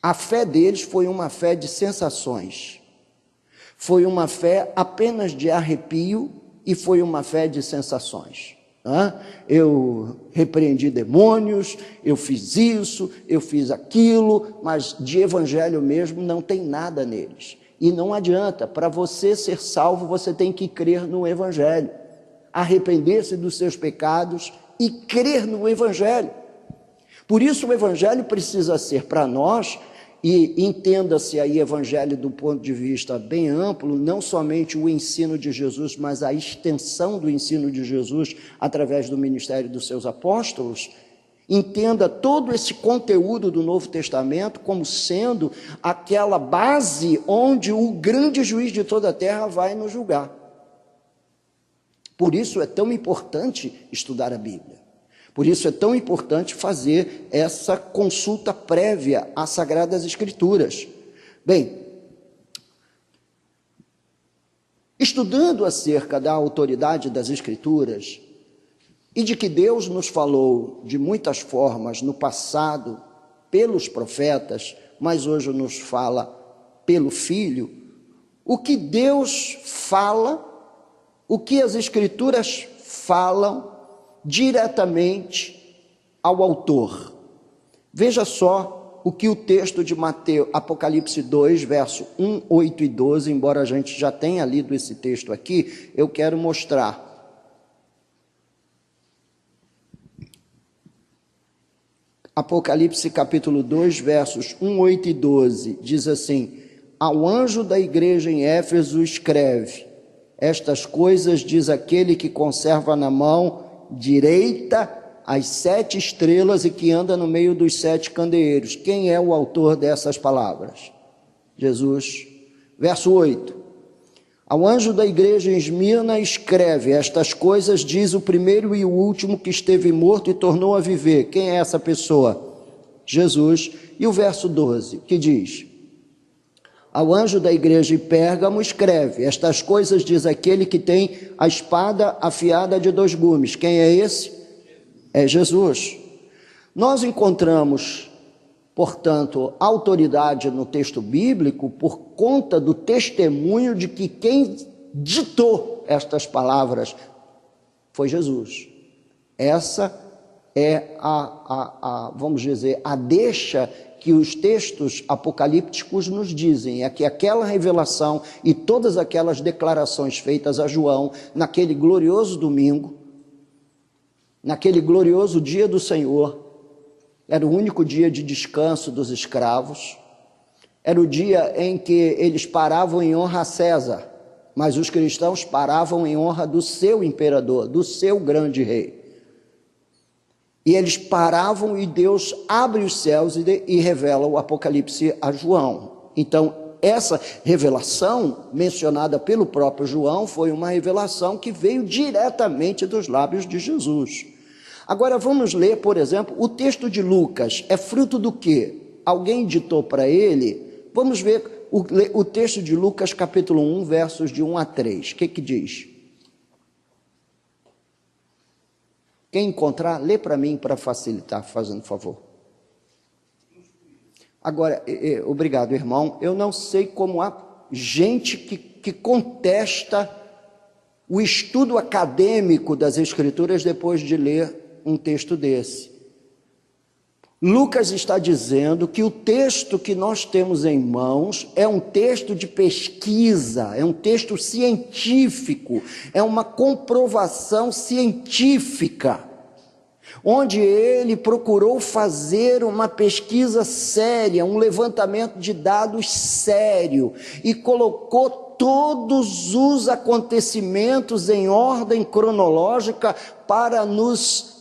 A fé deles foi uma fé de sensações, foi uma fé apenas de arrepio e foi uma fé de sensações. Eu repreendi demônios, eu fiz isso, eu fiz aquilo, mas de evangelho mesmo não tem nada neles. E não adianta, para você ser salvo, você tem que crer no Evangelho, arrepender-se dos seus pecados e crer no Evangelho. Por isso o Evangelho precisa ser para nós, e entenda-se aí Evangelho do ponto de vista bem amplo, não somente o ensino de Jesus, mas a extensão do ensino de Jesus através do ministério dos seus apóstolos. Entenda todo esse conteúdo do Novo Testamento como sendo aquela base onde o grande juiz de toda a terra vai nos julgar. Por isso é tão importante estudar a Bíblia. Por isso é tão importante fazer essa consulta prévia às Sagradas Escrituras. Bem, estudando acerca da autoridade das Escrituras, e de que Deus nos falou de muitas formas no passado pelos profetas, mas hoje nos fala pelo Filho, o que Deus fala, o que as Escrituras falam, diretamente ao autor. Veja só o que o texto de Mateus, Apocalipse 2, verso 1, 8 e 12, embora a gente já tenha lido esse texto aqui, eu quero mostrar. Apocalipse capítulo 2, versos 1, 8 e 12, diz assim: ao anjo da igreja em Éfeso escreve: estas coisas diz aquele que conserva na mão direita as 7 estrelas e que anda no meio dos 7 candeeiros. Quem é o autor dessas palavras? Jesus. Verso 8: ao anjo da igreja em Esmirna escreve: estas coisas diz o primeiro e o último que esteve morto e tornou a viver. Quem é essa pessoa? Jesus. E o verso 12, que diz: ao anjo da igreja em Pérgamo escreve: estas coisas diz aquele que tem a espada afiada de 2 gumes. Quem é esse? É Jesus. Nós encontramos, portanto, autoridade no texto bíblico por conta do testemunho de que quem ditou estas palavras foi Jesus. Essa é vamos dizer, a deixa que os textos apocalípticos nos dizem, é que aquela revelação e todas aquelas declarações feitas a João naquele glorioso domingo, naquele glorioso dia do Senhor, era o único dia de descanso dos escravos, era o dia em que eles paravam em honra a César, mas os cristãos paravam em honra do seu imperador, do seu grande rei. E eles paravam e Deus abre os céus e revela o Apocalipse a João. Então, essa revelação mencionada pelo próprio João foi uma revelação que veio diretamente dos lábios de Jesus. Agora vamos ler, por exemplo, o texto de Lucas. É fruto do quê? Alguém ditou para ele? Vamos ver o texto de Lucas, capítulo 1, versos de 1 a 3. O que diz? Quem encontrar, lê para mim para facilitar, fazendo favor. Agora, obrigado, irmão. Eu não sei como há gente que contesta o estudo acadêmico das Escrituras depois de ler um texto desse. Lucas está dizendo que o texto que nós temos em mãos é um texto de pesquisa, é um texto científico, é uma comprovação científica, onde ele procurou fazer uma pesquisa séria, um levantamento de dados sério, e colocou todos os acontecimentos em ordem cronológica para nos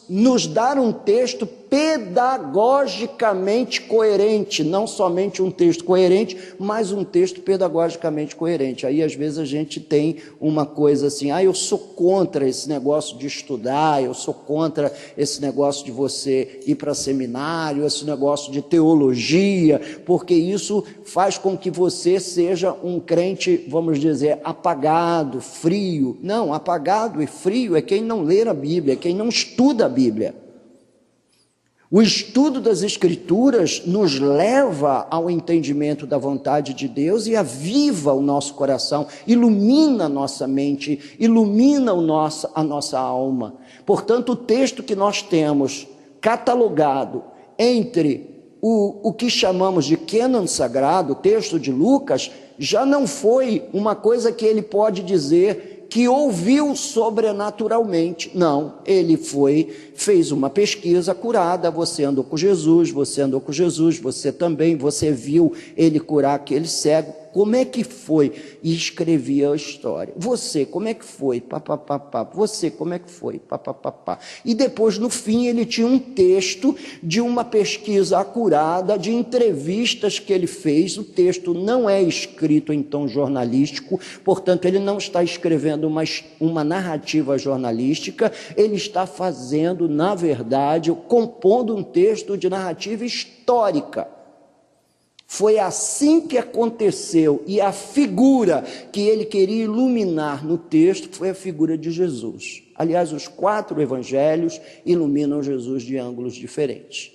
dar um texto pedagogicamente coerente, não somente um texto coerente, mas um texto pedagogicamente coerente. Aí às vezes a gente tem uma coisa assim: eu sou contra esse negócio de estudar, eu sou contra esse negócio de você ir para seminário, esse negócio de teologia, porque isso faz com que você seja um crente, vamos dizer, apagado, frio. Não, apagado e frio é quem não lê a Bíblia, é quem não estuda a Bíblia. O estudo das Escrituras nos leva ao entendimento da vontade de Deus e aviva o nosso coração, ilumina a nossa mente, ilumina a nossa alma. Portanto, o texto que nós temos catalogado entre o que chamamos de cânon sagrado, o texto de Lucas, já não foi uma coisa que ele pode dizer que ouviu sobrenaturalmente. Não, ele fez uma pesquisa curada. Você andou com Jesus, você também, você viu ele curar aquele cego. Como é que foi? E escrevia a história. Você, como é que foi? Papapá. Você, como é que foi? Papapá. E depois, no fim, ele tinha um texto de uma pesquisa acurada, de entrevistas que ele fez. O texto não é escrito em tom jornalístico, portanto, ele não está escrevendo uma narrativa jornalística, ele está fazendo, na verdade, compondo um texto de narrativa histórica. Foi assim que aconteceu, e a figura que ele queria iluminar no texto foi a figura de Jesus. Aliás, os 4 evangelhos iluminam Jesus de ângulos diferentes.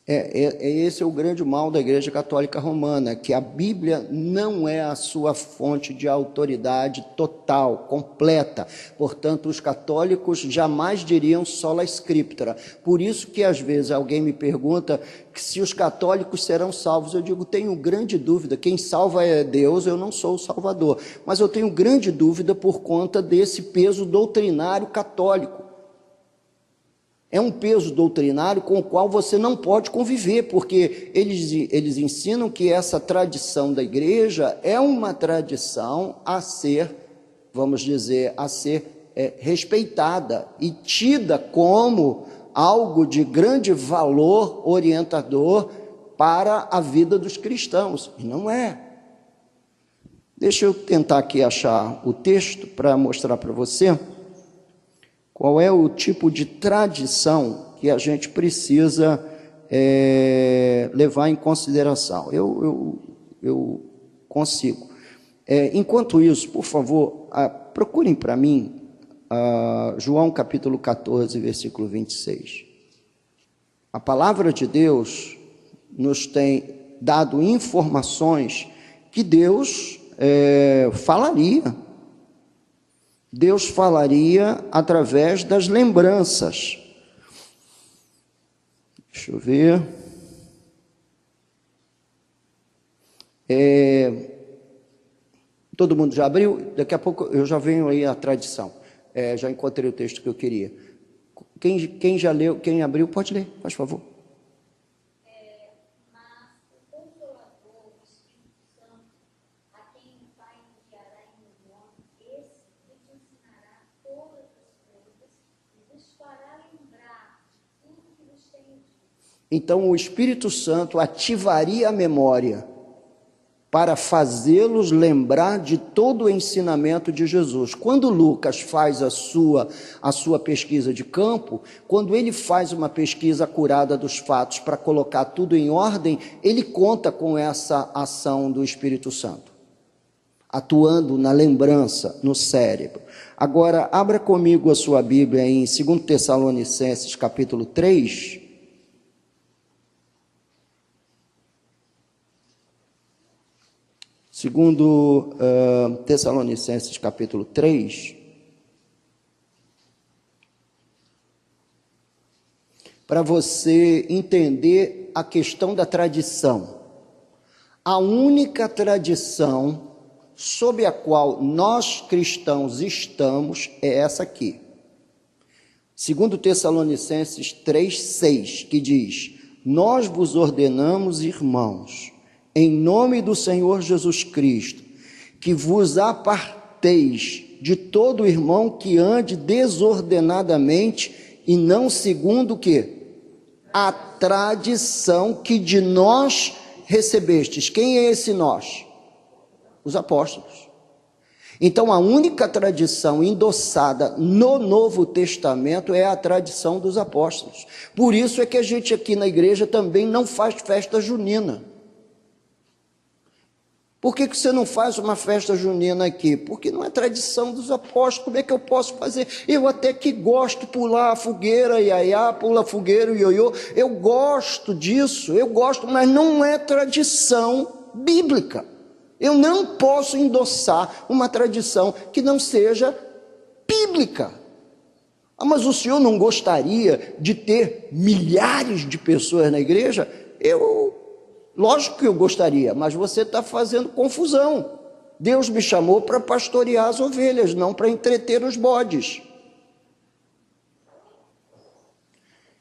Esse é o grande mal da Igreja Católica Romana, que a Bíblia não é a sua fonte de autoridade total, completa. Portanto, os católicos jamais diriam sola scriptura. Por isso que às vezes alguém me pergunta se os católicos serão salvos. Eu digo, tenho grande dúvida. Quem salva é Deus, eu não sou o Salvador. Mas eu tenho grande dúvida por conta desse peso doutrinário católico. É um peso doutrinário com o qual você não pode conviver, porque eles ensinam que essa tradição da igreja é uma tradição a ser, vamos dizer, respeitada e tida como algo de grande valor orientador para a vida dos cristãos. E não é. Deixa eu tentar aqui achar o texto para mostrar para você qual é o tipo de tradição que a gente precisa levar em consideração. Eu consigo. Enquanto isso, por favor, procurem para mim João capítulo 14, versículo 26. A palavra de Deus nos tem dado informações que Deus falaria. Deus falaria através das lembranças. Deixa eu ver. Todo mundo já abriu? Daqui a pouco eu já venho aí a tradição. Já encontrei o texto que eu queria. Quem já leu, quem abriu, pode ler, faz favor. Então, o Espírito Santo ativaria a memória para fazê-los lembrar de todo o ensinamento de Jesus. Quando Lucas faz a sua pesquisa de campo, quando ele faz uma pesquisa acurada dos fatos para colocar tudo em ordem, ele conta com essa ação do Espírito Santo, atuando na lembrança, no cérebro. Agora, abra comigo a sua Bíblia em 2 Tessalonicenses, capítulo 3. Segundo Tessalonicenses capítulo 3, para você entender a questão da tradição. A única tradição sob a qual nós cristãos estamos é essa aqui. Segundo Tessalonicenses 3:6, que diz: nós vos ordenamos, irmãos, em nome do Senhor Jesus Cristo, que vos aparteis de todo irmão que ande desordenadamente e não segundo o quê? A tradição que de nós recebestes. Quem é esse nós? Os apóstolos. Então, a única tradição endossada no Novo Testamento é a tradição dos apóstolos. Por isso é que a gente aqui na igreja também não faz festa junina. Por que você não faz uma festa junina aqui? Porque não é tradição dos apóstolos. Como é que eu posso fazer? Eu até que gosto de pular a fogueira, iaiá, pula a fogueira, ioiô. Eu gosto disso, mas não é tradição bíblica. Eu não posso endossar uma tradição que não seja bíblica. Mas o senhor não gostaria de ter milhares de pessoas na igreja? Lógico que eu gostaria, mas você está fazendo confusão. Deus me chamou para pastorear as ovelhas, não para entreter os bodes.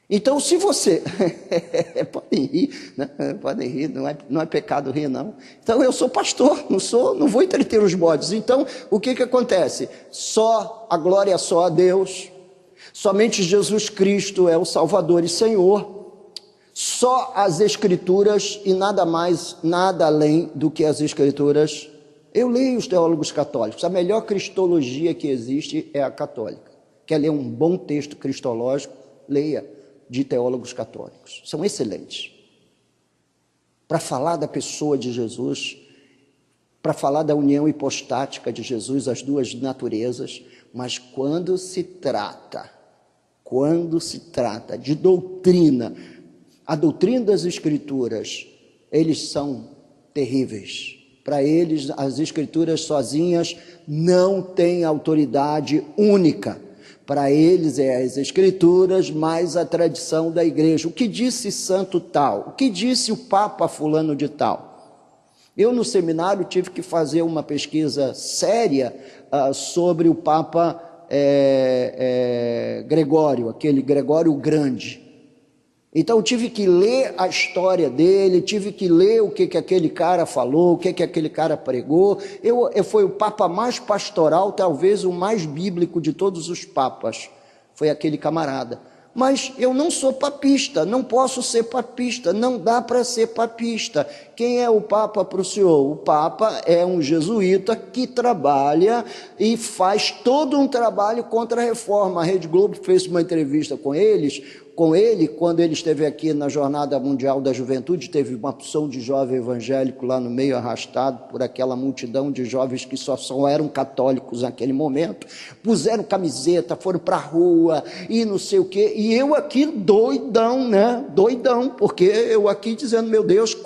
Então, se você... podem rir, não é pecado rir, não. Então, eu sou pastor, não vou entreter os bodes. Então, o que acontece? A glória é só a Deus. Somente Jesus Cristo é o Salvador e Senhor. Só as Escrituras e nada mais, nada além do que as Escrituras. Eu leio os teólogos católicos. A melhor cristologia que existe é a católica. Quer ler um bom texto cristológico? Leia de teólogos católicos. São excelentes. Para falar da pessoa de Jesus, para falar da união hipostática de Jesus, as duas naturezas, mas quando se trata de doutrina, a doutrina das Escrituras, eles são terríveis. Para eles, as Escrituras sozinhas não têm autoridade única. Para eles é as Escrituras mais a tradição da igreja. O que disse santo tal? O que disse o Papa fulano de tal? Eu no seminário tive que fazer uma pesquisa séria sobre o Papa Gregório, aquele Gregório o Grande. Então eu tive que ler a história dele, tive que ler o que aquele cara falou, o que aquele cara pregou. Foi o Papa mais pastoral, talvez o mais bíblico de todos os papas, foi aquele camarada. Mas eu não sou papista, não posso ser papista, não dá para ser papista. Quem é o Papa para o senhor? O Papa é um jesuíta que trabalha e faz todo um trabalho contra a reforma. A Rede Globo fez uma entrevista com ele, quando ele esteve aqui na Jornada Mundial da Juventude, teve uma opção de jovem evangélico lá no meio, arrastado por aquela multidão de jovens que só eram católicos naquele momento, puseram camiseta, foram para a rua e não sei o quê, e eu aqui doidão, né? Doidão, porque eu aqui dizendo, meu Deus,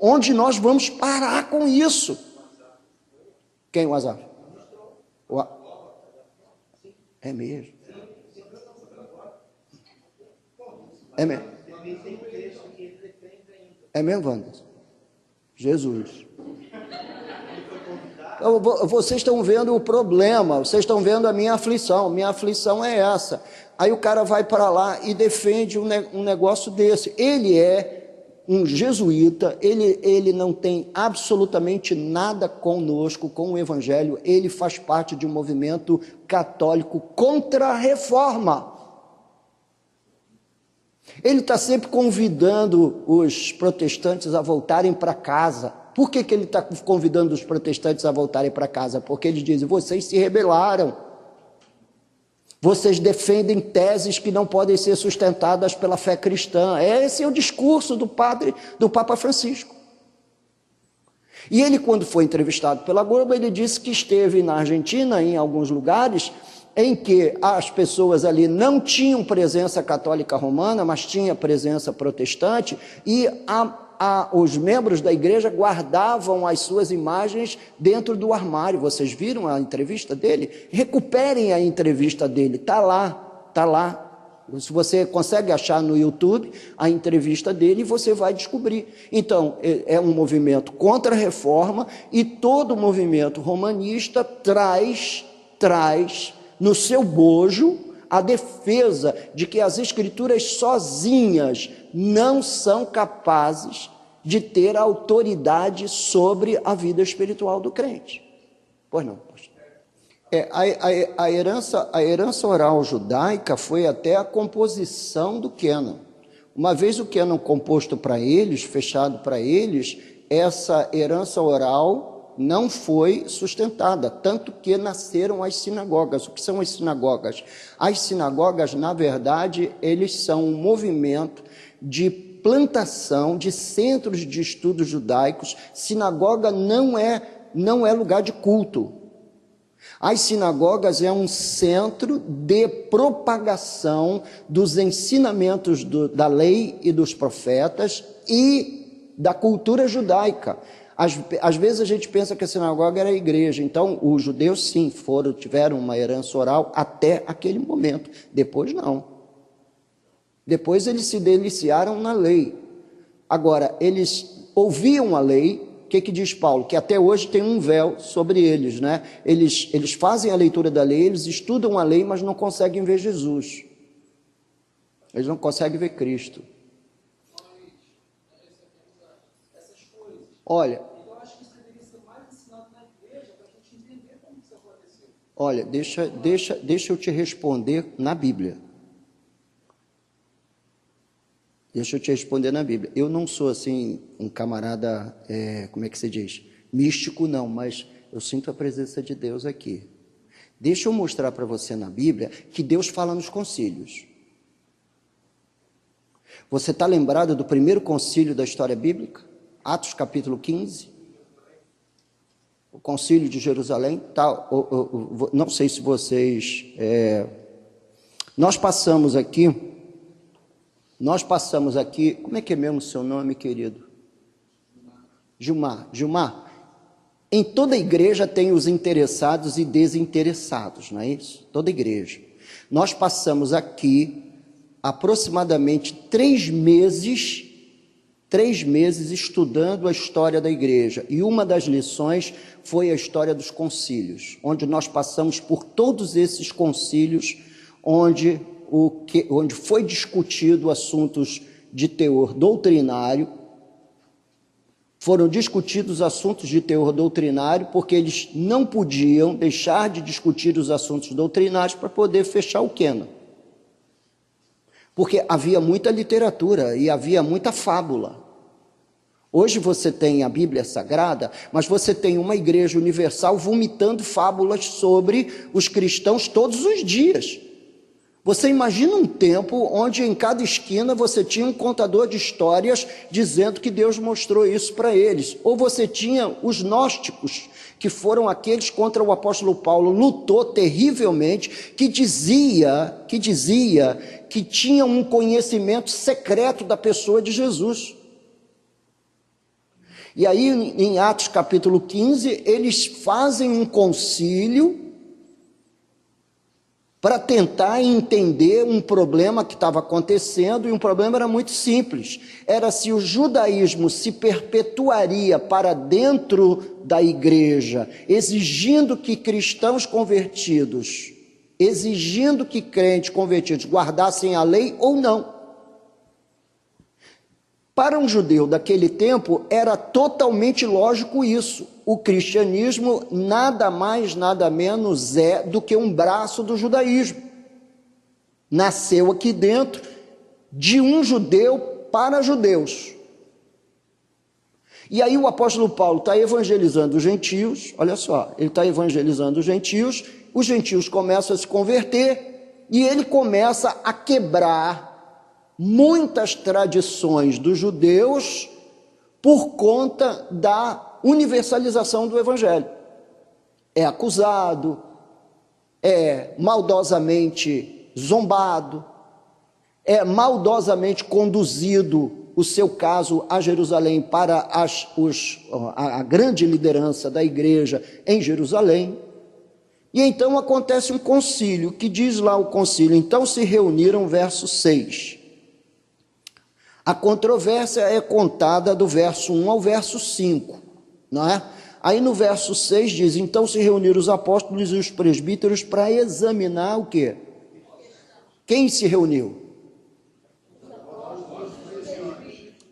onde nós vamos parar com isso? Quem, o Azar? É mesmo? É mesmo? É mesmo, Wanderson? Jesus. Então, vocês estão vendo o problema, vocês estão vendo a minha aflição é essa. Aí o cara vai para lá e defende um negócio desse. Ele é um jesuíta, ele não tem absolutamente nada conosco, com o evangelho, ele faz parte de um movimento católico contra a reforma. Ele está sempre convidando os protestantes a voltarem para casa. Por que ele está convidando os protestantes a voltarem para casa? Porque eles dizem, vocês se rebelaram. Vocês defendem teses que não podem ser sustentadas pela fé cristã. Esse é o discurso do Papa Francisco. E ele, quando foi entrevistado pela Globo, ele disse que esteve na Argentina, em alguns lugares, em que as pessoas ali não tinham presença católica romana, mas tinha presença protestante, e os membros da igreja guardavam as suas imagens dentro do armário. Vocês viram a entrevista dele? Recuperem a entrevista dele, está lá. Se você consegue achar no YouTube a entrevista dele, você vai descobrir. Então, é um movimento contra a reforma, e todo movimento romanista traz no seu bojo a defesa de que as Escrituras sozinhas não são capazes de ter autoridade sobre a vida espiritual do crente. Pois não, pastor? A herança oral judaica foi até a composição do cânon. Uma vez o cânon composto para eles, fechado para eles, essa herança oral não foi sustentada, tanto que nasceram as sinagogas. O que são as sinagogas? As sinagogas, na verdade, eles são um movimento de plantação de centros de estudos judaicos. Sinagoga não é lugar de culto. As sinagogas é um centro de propagação dos ensinamentos da lei e dos profetas e da cultura judaica. Às vezes a gente pensa que a sinagoga era a igreja. Então os judeus sim tiveram uma herança oral até aquele momento, depois não. Depois eles se deliciaram na lei. Agora, eles ouviam a lei. O que diz Paulo? Que até hoje tem um véu sobre eles, né? Eles fazem a leitura da lei, eles estudam a lei, mas não conseguem ver Jesus. Eles não conseguem ver Cristo. Olha, eu acho que isso deveria ser mais ensinado na igreja para a gente entender como isso aconteceu. Olha, deixa eu te responder na Bíblia. Deixa eu te responder na Bíblia. Eu não sou assim um camarada, como é que se diz? Místico não, mas eu sinto a presença de Deus aqui. Deixa eu mostrar para você na Bíblia que Deus fala nos concílios. Você está lembrado do primeiro concílio da história bíblica? Atos capítulo 15, o concílio de Jerusalém, não sei se vocês, nós passamos aqui Nós passamos aqui, como é que é mesmo o seu nome, querido? Gilmar. Gilmar, em toda igreja tem os interessados e desinteressados, não é isso? Toda igreja. Nós passamos aqui aproximadamente 3 meses estudando a história da igreja, e uma das lições foi a história dos concílios, onde nós passamos por todos esses concílios, onde foi discutido assuntos de teor doutrinário. Foram discutidos assuntos de teor doutrinário, porque eles não podiam deixar de discutir os assuntos doutrinários para poder fechar o quênon. Porque havia muita literatura e havia muita fábula. Hoje você tem a Bíblia Sagrada, mas você tem uma igreja universal vomitando fábulas sobre os cristãos todos os dias. Você imagina um tempo onde em cada esquina você tinha um contador de histórias dizendo que Deus mostrou isso para eles. Ou você tinha os gnósticos, que foram aqueles contra o apóstolo Paulo, lutou terrivelmente, que dizia que tinha um conhecimento secreto da pessoa de Jesus. E aí em Atos capítulo 15, eles fazem um concílio para tentar entender um problema que estava acontecendo, e um problema era muito simples, era se o judaísmo se perpetuaria para dentro da igreja, exigindo que cristãos convertidos, exigindo que crentes convertidos guardassem a lei ou não. Para um judeu daquele tempo, era totalmente lógico isso. O cristianismo nada mais, nada menos é do que um braço do judaísmo. Nasceu aqui dentro de um judeu para judeus. E aí o apóstolo Paulo está evangelizando os gentios, olha só, ele está evangelizando os gentios começam a se converter, e ele começa a quebrar muitas tradições dos judeus por conta da universalização do evangelho. É acusado, é maldosamente zombado, é maldosamente conduzido o seu caso a Jerusalém para a grande liderança da igreja em Jerusalém. E então acontece um concílio, que diz lá o concílio, então se reuniram, verso 6. A controvérsia é contada do verso 1 ao verso 5, não é? Aí no verso 6 diz, então se reuniram os apóstolos e os presbíteros para examinar o quê? Quem se reuniu?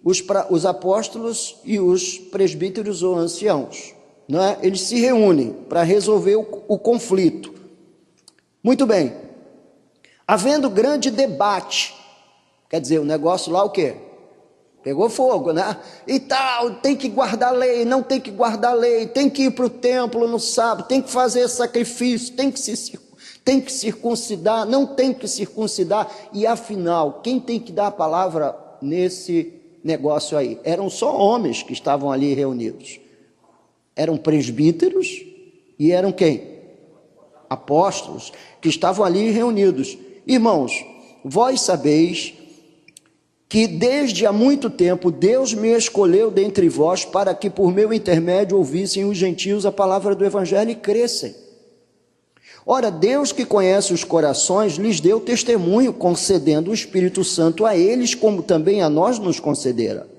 Os apóstolos e os presbíteros ou anciãos, não é? Eles se reúnem para resolver o conflito. Muito bem. Havendo grande debate, quer dizer, o negócio lá o quê? Pegou fogo, né? E tal, tem que guardar a lei, não tem que guardar a lei, tem que ir para o templo no sábado, tem que fazer sacrifício, tem que circuncidar, não tem que circuncidar. E afinal, quem tem que dar a palavra nesse negócio aí? Eram só homens que estavam ali reunidos. Eram presbíteros e eram quem? Apóstolos, que estavam ali reunidos. Irmãos, vós sabeis que desde há muito tempo Deus me escolheu dentre vós para que por meu intermédio ouvissem os gentios a palavra do evangelho e crescem. Ora, Deus que conhece os corações lhes deu testemunho, concedendo o Espírito Santo a eles, como também a nós nos concedera.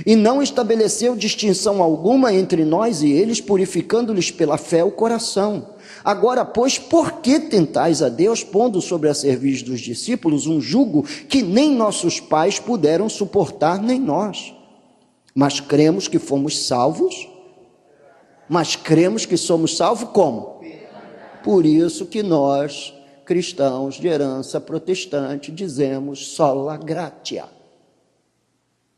E não estabeleceu distinção alguma entre nós e eles, purificando-lhes pela fé o coração. Agora, pois, por que tentais a Deus, pondo sobre a cerviz dos discípulos um jugo que nem nossos pais puderam suportar, nem nós? Mas cremos que fomos salvos. Mas cremos que somos salvos como? Por isso que nós, cristãos de herança protestante, dizemos sola gratia.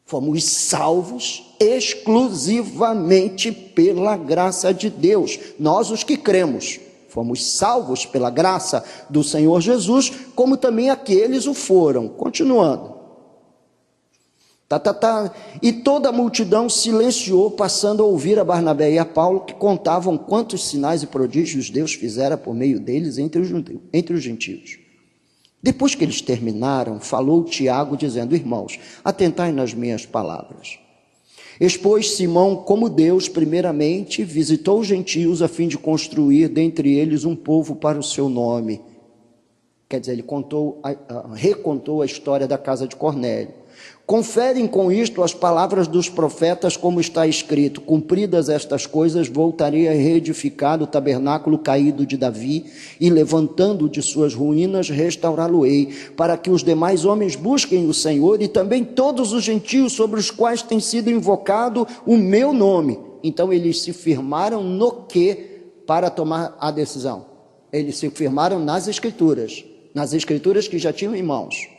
Fomos salvos exclusivamente pela graça de Deus. Nós os que cremos, fomos salvos pela graça do Senhor Jesus, como também aqueles o foram. Continuando. E toda a multidão silenciou, passando a ouvir a Barnabé e a Paulo, que contavam quantos sinais e prodígios Deus fizera por meio deles entre os gentios. Depois que eles terminaram, falou Tiago, dizendo: irmãos, atentai nas minhas palavras. Expôs Simão como Deus, primeiramente, visitou os gentios a fim de construir dentre eles um povo para o seu nome. Quer dizer, ele recontou a história da casa de Cornélio. Conferem com isto as palavras dos profetas, como está escrito: cumpridas estas coisas, voltarei a reedificar o tabernáculo caído de Davi, e levantando de suas ruínas, restaurá-lo-ei, para que os demais homens busquem o Senhor, e também todos os gentios sobre os quais tem sido invocado o meu nome. Então eles se firmaram no quê para tomar a decisão? Eles se firmaram nas Escrituras que já tinham em mãos.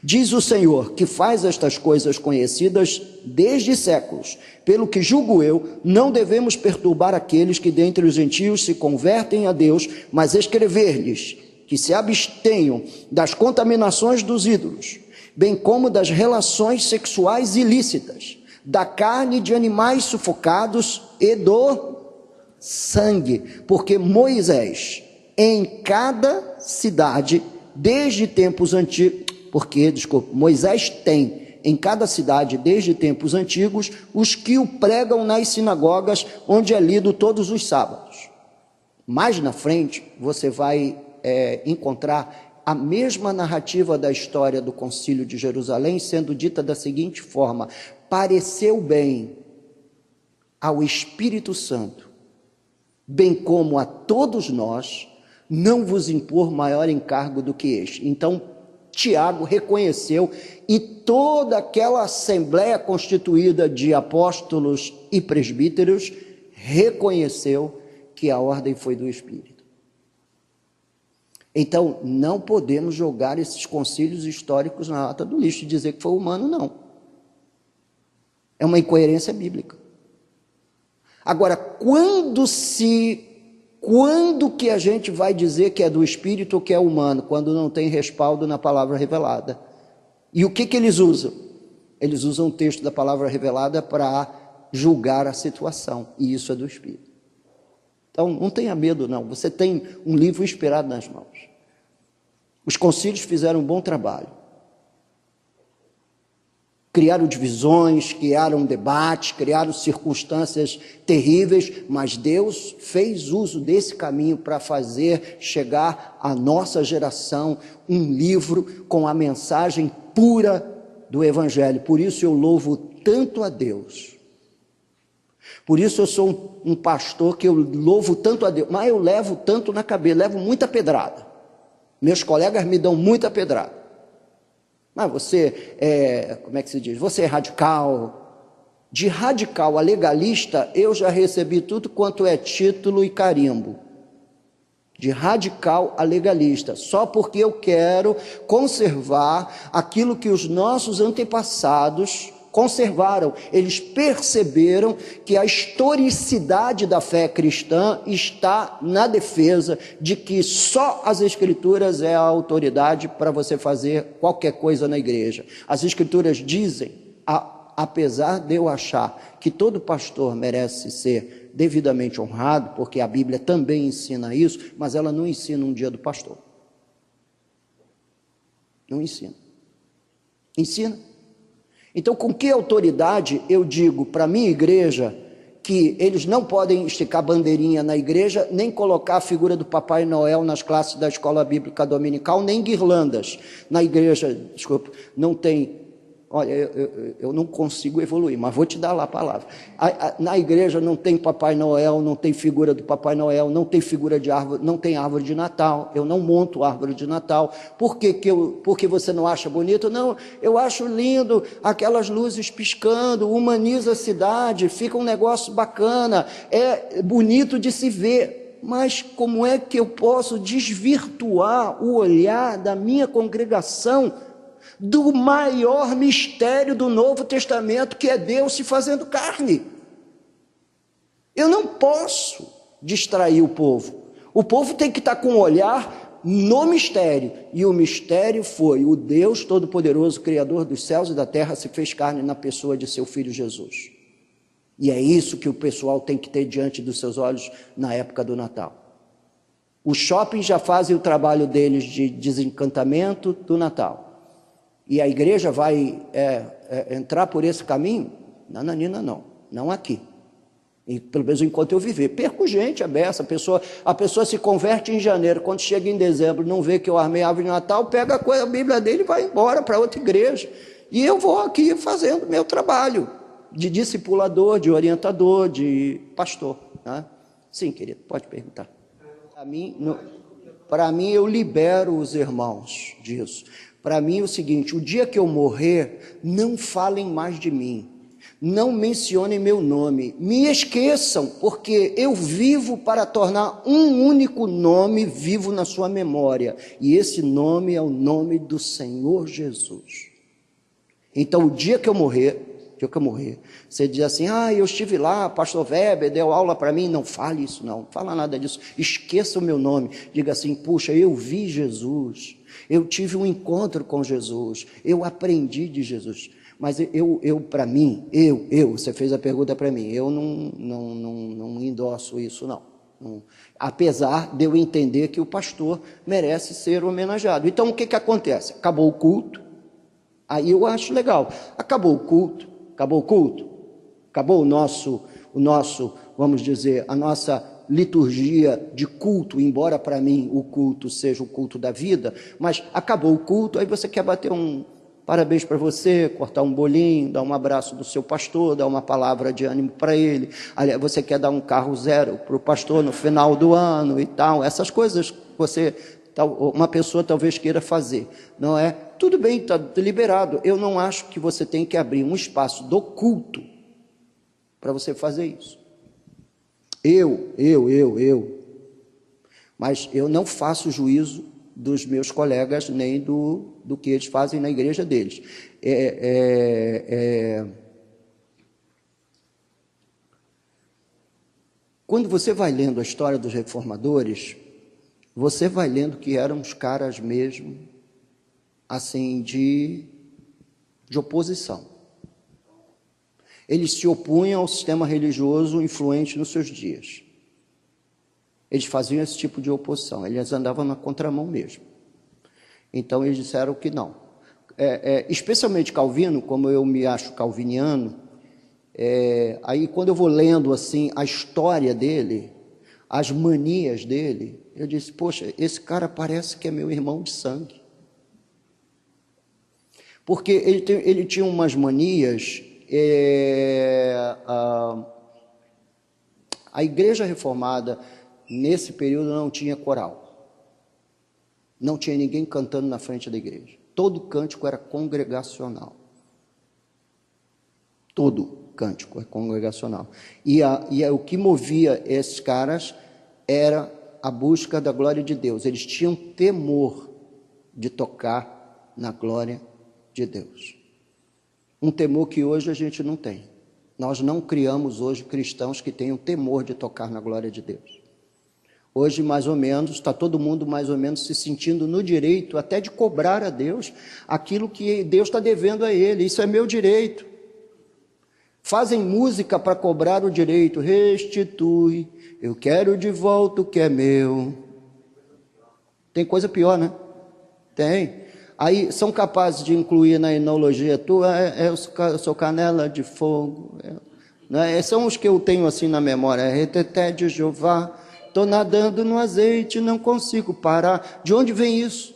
Diz o Senhor, que faz estas coisas conhecidas desde séculos. Pelo que julgo eu, não devemos perturbar aqueles que dentre os gentios se convertem a Deus, mas escrever-lhes que se abstenham das contaminações dos ídolos, bem como das relações sexuais ilícitas, da carne de animais sufocados e do sangue, porque Moisés, em cada cidade, desde tempos antigos, Moisés tem em cada cidade, desde tempos antigos, os que o pregam nas sinagogas, onde é lido todos os sábados. Mais na frente, você vai encontrar a mesma narrativa da história do Concílio de Jerusalém, sendo dita da seguinte forma: pareceu bem ao Espírito Santo, bem como a todos nós, não vos impor maior encargo do que este. Então, Tiago reconheceu, e toda aquela assembleia constituída de apóstolos e presbíteros reconheceu que a ordem foi do Espírito. Então, não podemos jogar esses concílios históricos na lata do lixo e dizer que foi humano, não. É uma incoerência bíblica. Agora, quando que a gente vai dizer que é do Espírito ou que é humano? Quando não tem respaldo na palavra revelada. E o que eles usam? Eles usam o texto da palavra revelada para julgar a situação, e isso é do Espírito. Então, não tenha medo, não. Você tem um livro inspirado nas mãos. Os concílios fizeram um bom trabalho. Criaram divisões, criaram debates, criaram circunstâncias terríveis, mas Deus fez uso desse caminho para fazer chegar à nossa geração um livro com a mensagem pura do Evangelho. Por isso eu louvo tanto a Deus. Por isso eu sou um pastor que eu louvo tanto a Deus, mas eu levo tanto na cabeça, levo muita pedrada. Meus colegas me dão muita pedrada. Mas você como é que se diz? Você é radical. De radical a legalista, eu já recebi tudo quanto é título e carimbo. De radical a legalista, só porque eu quero conservar aquilo que os nossos antepassados conservaram. Eles perceberam que a historicidade da fé cristã está na defesa de que só as Escrituras é a autoridade para você fazer qualquer coisa na igreja. As Escrituras dizem, apesar de eu achar que todo pastor merece ser devidamente honrado, porque a Bíblia também ensina isso, mas ela não ensina um dia do pastor. Não ensina. Ensina. Então, com que autoridade eu digo para a minha igreja que eles não podem esticar bandeirinha na igreja, nem colocar a figura do Papai Noel nas classes da escola bíblica dominical, nem guirlandas na igreja? Desculpa, não tem. Olha, eu não consigo evoluir, mas vou te dar lá a palavra. Na igreja não tem Papai Noel, não tem figura do Papai Noel, não tem figura de árvore, não tem árvore de Natal. Eu não monto árvore de Natal. Porque você não acha bonito? Não, eu acho lindo aquelas luzes piscando, humaniza a cidade, fica um negócio bacana, é bonito de se ver. Mas como é que eu posso desvirtuar o olhar da minha congregação do maior mistério do Novo Testamento, que é Deus se fazendo carne? Eu não posso distrair o povo. O povo tem que estar com o olhar no mistério, e o mistério foi o Deus Todo-Poderoso, Criador dos céus e da terra, se fez carne na pessoa de seu Filho Jesus. E é isso que o pessoal tem que ter diante dos seus olhos na época do Natal. Os shoppings já fazem o trabalho deles de desencantamento do Natal. E a igreja vai entrar por esse caminho? Nananina, não aqui. E pelo menos enquanto eu viver. Perco gente a beça, a pessoa se converte em janeiro, quando chega em dezembro, não vê que eu armei a árvore de Natal, pega a Bíblia dele e vai embora para outra igreja. E eu vou aqui fazendo meu trabalho de discipulador, de orientador, de pastor. Né? Sim, querido, pode perguntar. Para mim, eu libero os irmãos disso. Para mim é o seguinte, o dia que eu morrer, não falem mais de mim. Não mencionem meu nome. Me esqueçam, porque eu vivo para tornar um único nome vivo na sua memória. E esse nome é o nome do Senhor Jesus. Então, o dia que eu morrer, você diz assim, eu estive lá, pastor Weber deu aula para mim, não fale isso não fala nada disso, esqueça o meu nome, diga assim, puxa, eu vi Jesus, eu tive um encontro com Jesus, eu aprendi de Jesus, mas para mim, você fez a pergunta para mim, eu não endosso isso não, apesar de eu entender que o pastor merece ser homenageado. Então o que acontece? Acabou o culto, aí eu acho legal, acabou o culto, acabou o nosso, vamos dizer, a nossa liturgia de culto, embora para mim o culto seja o culto da vida, mas acabou o culto, aí você quer bater um parabéns para você, cortar um bolinho, dar um abraço do seu pastor, dar uma palavra de ânimo para ele, aí você quer dar um carro zero para o pastor no final do ano e tal, essas coisas uma pessoa talvez queira fazer, não é? Tudo bem, está liberado. Eu não acho que você tem que abrir um espaço do culto para você fazer isso. Mas eu não faço juízo dos meus colegas, nem do que eles fazem na igreja deles. Quando você vai lendo a história dos reformadores, você vai lendo que eram os caras mesmo, assim, de oposição. Eles se opunham ao sistema religioso influente nos seus dias. Eles faziam esse tipo de oposição, eles andavam na contramão mesmo. Então eles disseram que não. Especialmente Calvino, como eu me acho calviniano, aí quando eu vou lendo assim a história dele, as manias dele, eu disse, poxa, esse cara parece que é meu irmão de sangue. Porque ele tinha umas manias, a igreja reformada, nesse período, não tinha coral. Não tinha ninguém cantando na frente da igreja. Todo cântico era congregacional. Todo cântico é congregacional. E o que movia esses caras era a busca da glória de Deus. Eles tinham temor de tocar na glória de Deus. Um temor que hoje a gente não tem. Nós não criamos hoje cristãos que tenham temor de tocar na glória de Deus. Hoje, mais ou menos, está todo mundo mais ou menos se sentindo no direito até de cobrar a Deus aquilo que Deus está devendo a ele. Isso é meu direito. Fazem música para cobrar o direito. Restitui, eu quero de volta o que é meu. Tem coisa pior, né? Tem. Aí são capazes de incluir na enologia tua, eu sou canela de fogo. Né? São os que eu tenho assim na memória. Reteté de Jeová, estou nadando no azeite, não consigo parar. De onde vem isso?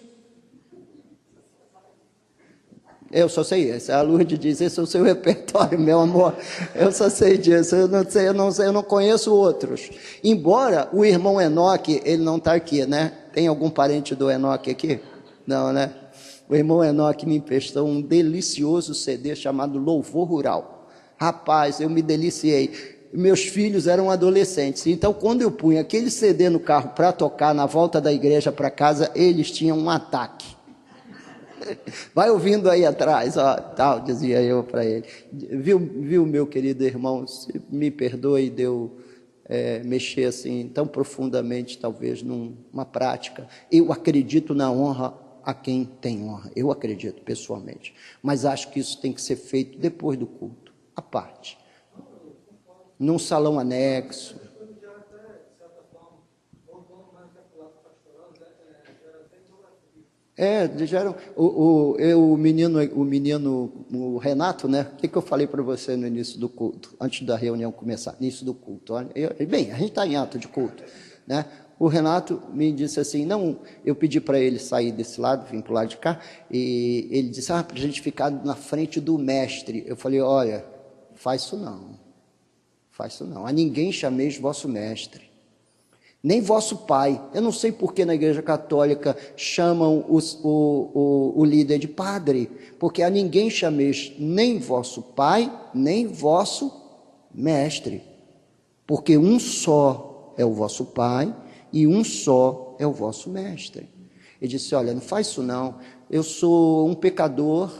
Eu só sei esse. A Lourdes diz, esse é o seu repertório, meu amor. Eu só sei disso, eu não conheço outros. Embora o irmão Enoque, ele não está aqui, né? Tem algum parente do Enoque aqui? Não, né? O irmão Enoque me emprestou um delicioso CD chamado Louvor Rural. Rapaz, eu me deliciei. Meus filhos eram adolescentes, então quando eu punha aquele CD no carro para tocar na volta da igreja para casa, eles tinham um ataque. Vai ouvindo aí atrás, ó, tal, dizia eu para ele. Viu, meu querido irmão, me perdoe de eu mexer assim tão profundamente, talvez, numa prática. Eu acredito na honra a quem tem honra, eu acredito pessoalmente, mas acho que isso tem que ser feito depois do culto, à parte, num salão anexo. Disseram, o Renato, né? O que eu falei para você no início do culto, antes da reunião começar, início do culto? Bem, a gente está em ato de culto, né? O Renato me disse assim, não, eu pedi para ele sair desse lado, vim para o lado de cá, e ele disse, para a gente ficar na frente do mestre. Eu falei, olha, faz isso não, a ninguém chameis vosso mestre, nem vosso pai. Eu não sei por que na Igreja Católica chamam o líder de padre, porque a ninguém chameis nem vosso pai, nem vosso mestre, porque um só é o vosso pai, e um só é o vosso mestre. Ele disse, olha, não faz isso não, eu sou um pecador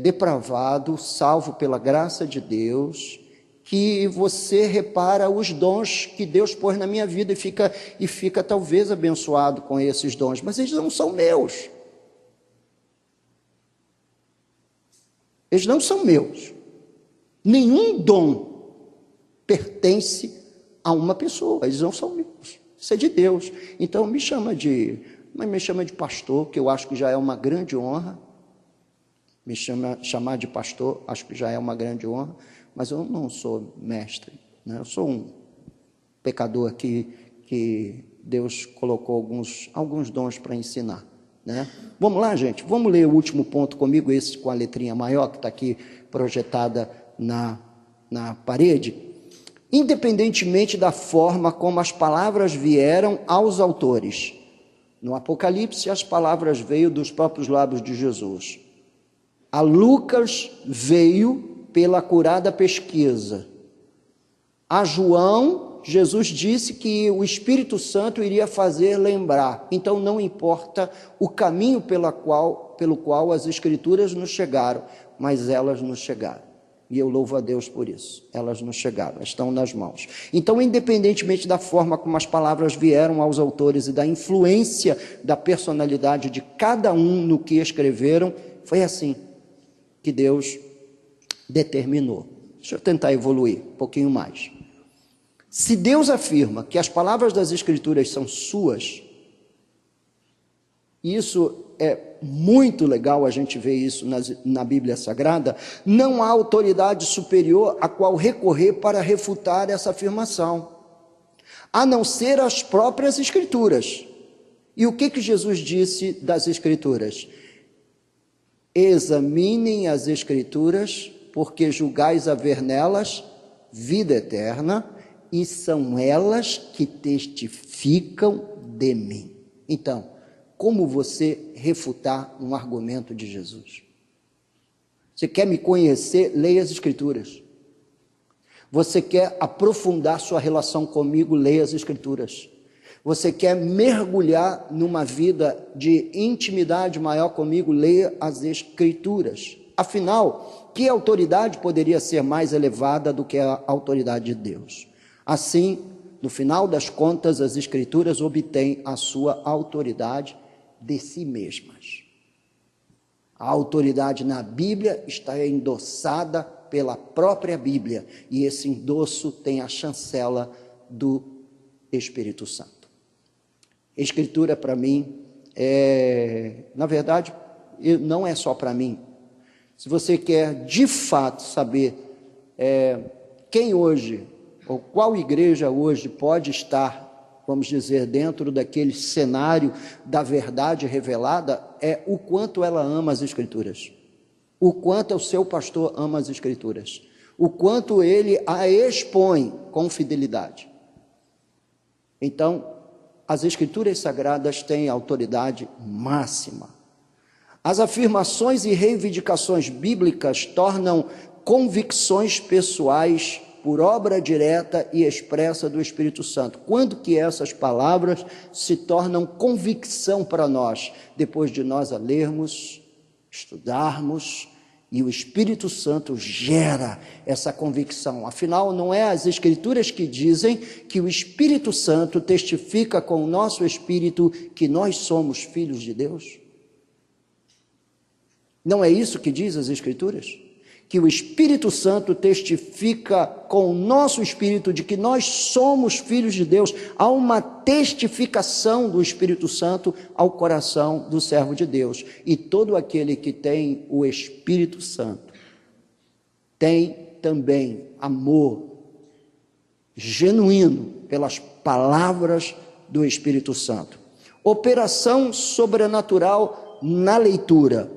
depravado, salvo pela graça de Deus, que você repara os dons que Deus pôs na minha vida e fica talvez abençoado com esses dons, mas eles não são meus. Eles não são meus. Nenhum dom pertence a uma pessoa, eles não são meus. Isso é de Deus. Então me chama de pastor, que eu acho que já é uma grande honra. Chamar de pastor, acho que já é uma grande honra, mas eu não sou mestre, né? Eu sou um pecador que Deus colocou alguns dons para ensinar, né? Vamos lá, gente, vamos ler o último ponto comigo, esse com a letrinha maior que está aqui projetada na parede. Independentemente da forma como as palavras vieram aos autores. No Apocalipse, as palavras veio dos próprios lábios de Jesus. A Lucas veio pela acurada pesquisa. A João, Jesus disse que o Espírito Santo iria fazer lembrar. Então não importa o caminho pelo qual as Escrituras nos chegaram, mas elas nos chegaram. E eu louvo a Deus por isso. Elas nos chegaram, estão nas mãos. Então, independentemente da forma como as palavras vieram aos autores e da influência da personalidade de cada um no que escreveram, foi assim que Deus determinou. Deixa eu tentar evoluir um pouquinho mais. Se Deus afirma que as palavras das Escrituras são suas, isso é muito legal a gente ver isso na Bíblia Sagrada, não há autoridade superior a qual recorrer para refutar essa afirmação, a não ser as próprias Escrituras. E o que Jesus disse das Escrituras? Examinem as Escrituras, porque julgais haver nelas vida eterna, e são elas que testificam de mim. Então, como você refutar um argumento de Jesus? Você quer me conhecer? Leia as Escrituras. Você quer aprofundar sua relação comigo? Leia as Escrituras. Você quer mergulhar numa vida de intimidade maior comigo? Leia as Escrituras. Afinal, que autoridade poderia ser mais elevada do que a autoridade de Deus? Assim, no final das contas, as Escrituras obtêm a sua autoridade de si mesmas. A autoridade na Bíblia está endossada pela própria Bíblia, e esse endosso tem a chancela do Espírito Santo. Escritura para mim na verdade, não é só para mim. Se você quer de fato saber quem hoje, ou qual igreja hoje pode estar, vamos dizer, dentro daquele cenário da verdade revelada, é o quanto ela ama as Escrituras, o quanto o seu pastor ama as Escrituras, o quanto ele a expõe com fidelidade. Então, as Escrituras Sagradas têm autoridade máxima. As afirmações e reivindicações bíblicas tornam convicções pessoais por obra direta e expressa do Espírito Santo. Quando que essas palavras se tornam convicção para nós? Depois de nós a lermos, estudarmos, e o Espírito Santo gera essa convicção. Afinal, não é as Escrituras que dizem que o Espírito Santo testifica com o nosso espírito que nós somos filhos de Deus? Não é isso que diz as Escrituras? que o Espírito Santo testifica com o nosso espírito de que nós somos filhos de Deus. Há uma testificação do Espírito Santo ao coração do servo de Deus. E todo aquele que tem o Espírito Santo tem também amor genuíno pelas palavras do Espírito Santo. Operação sobrenatural na leitura.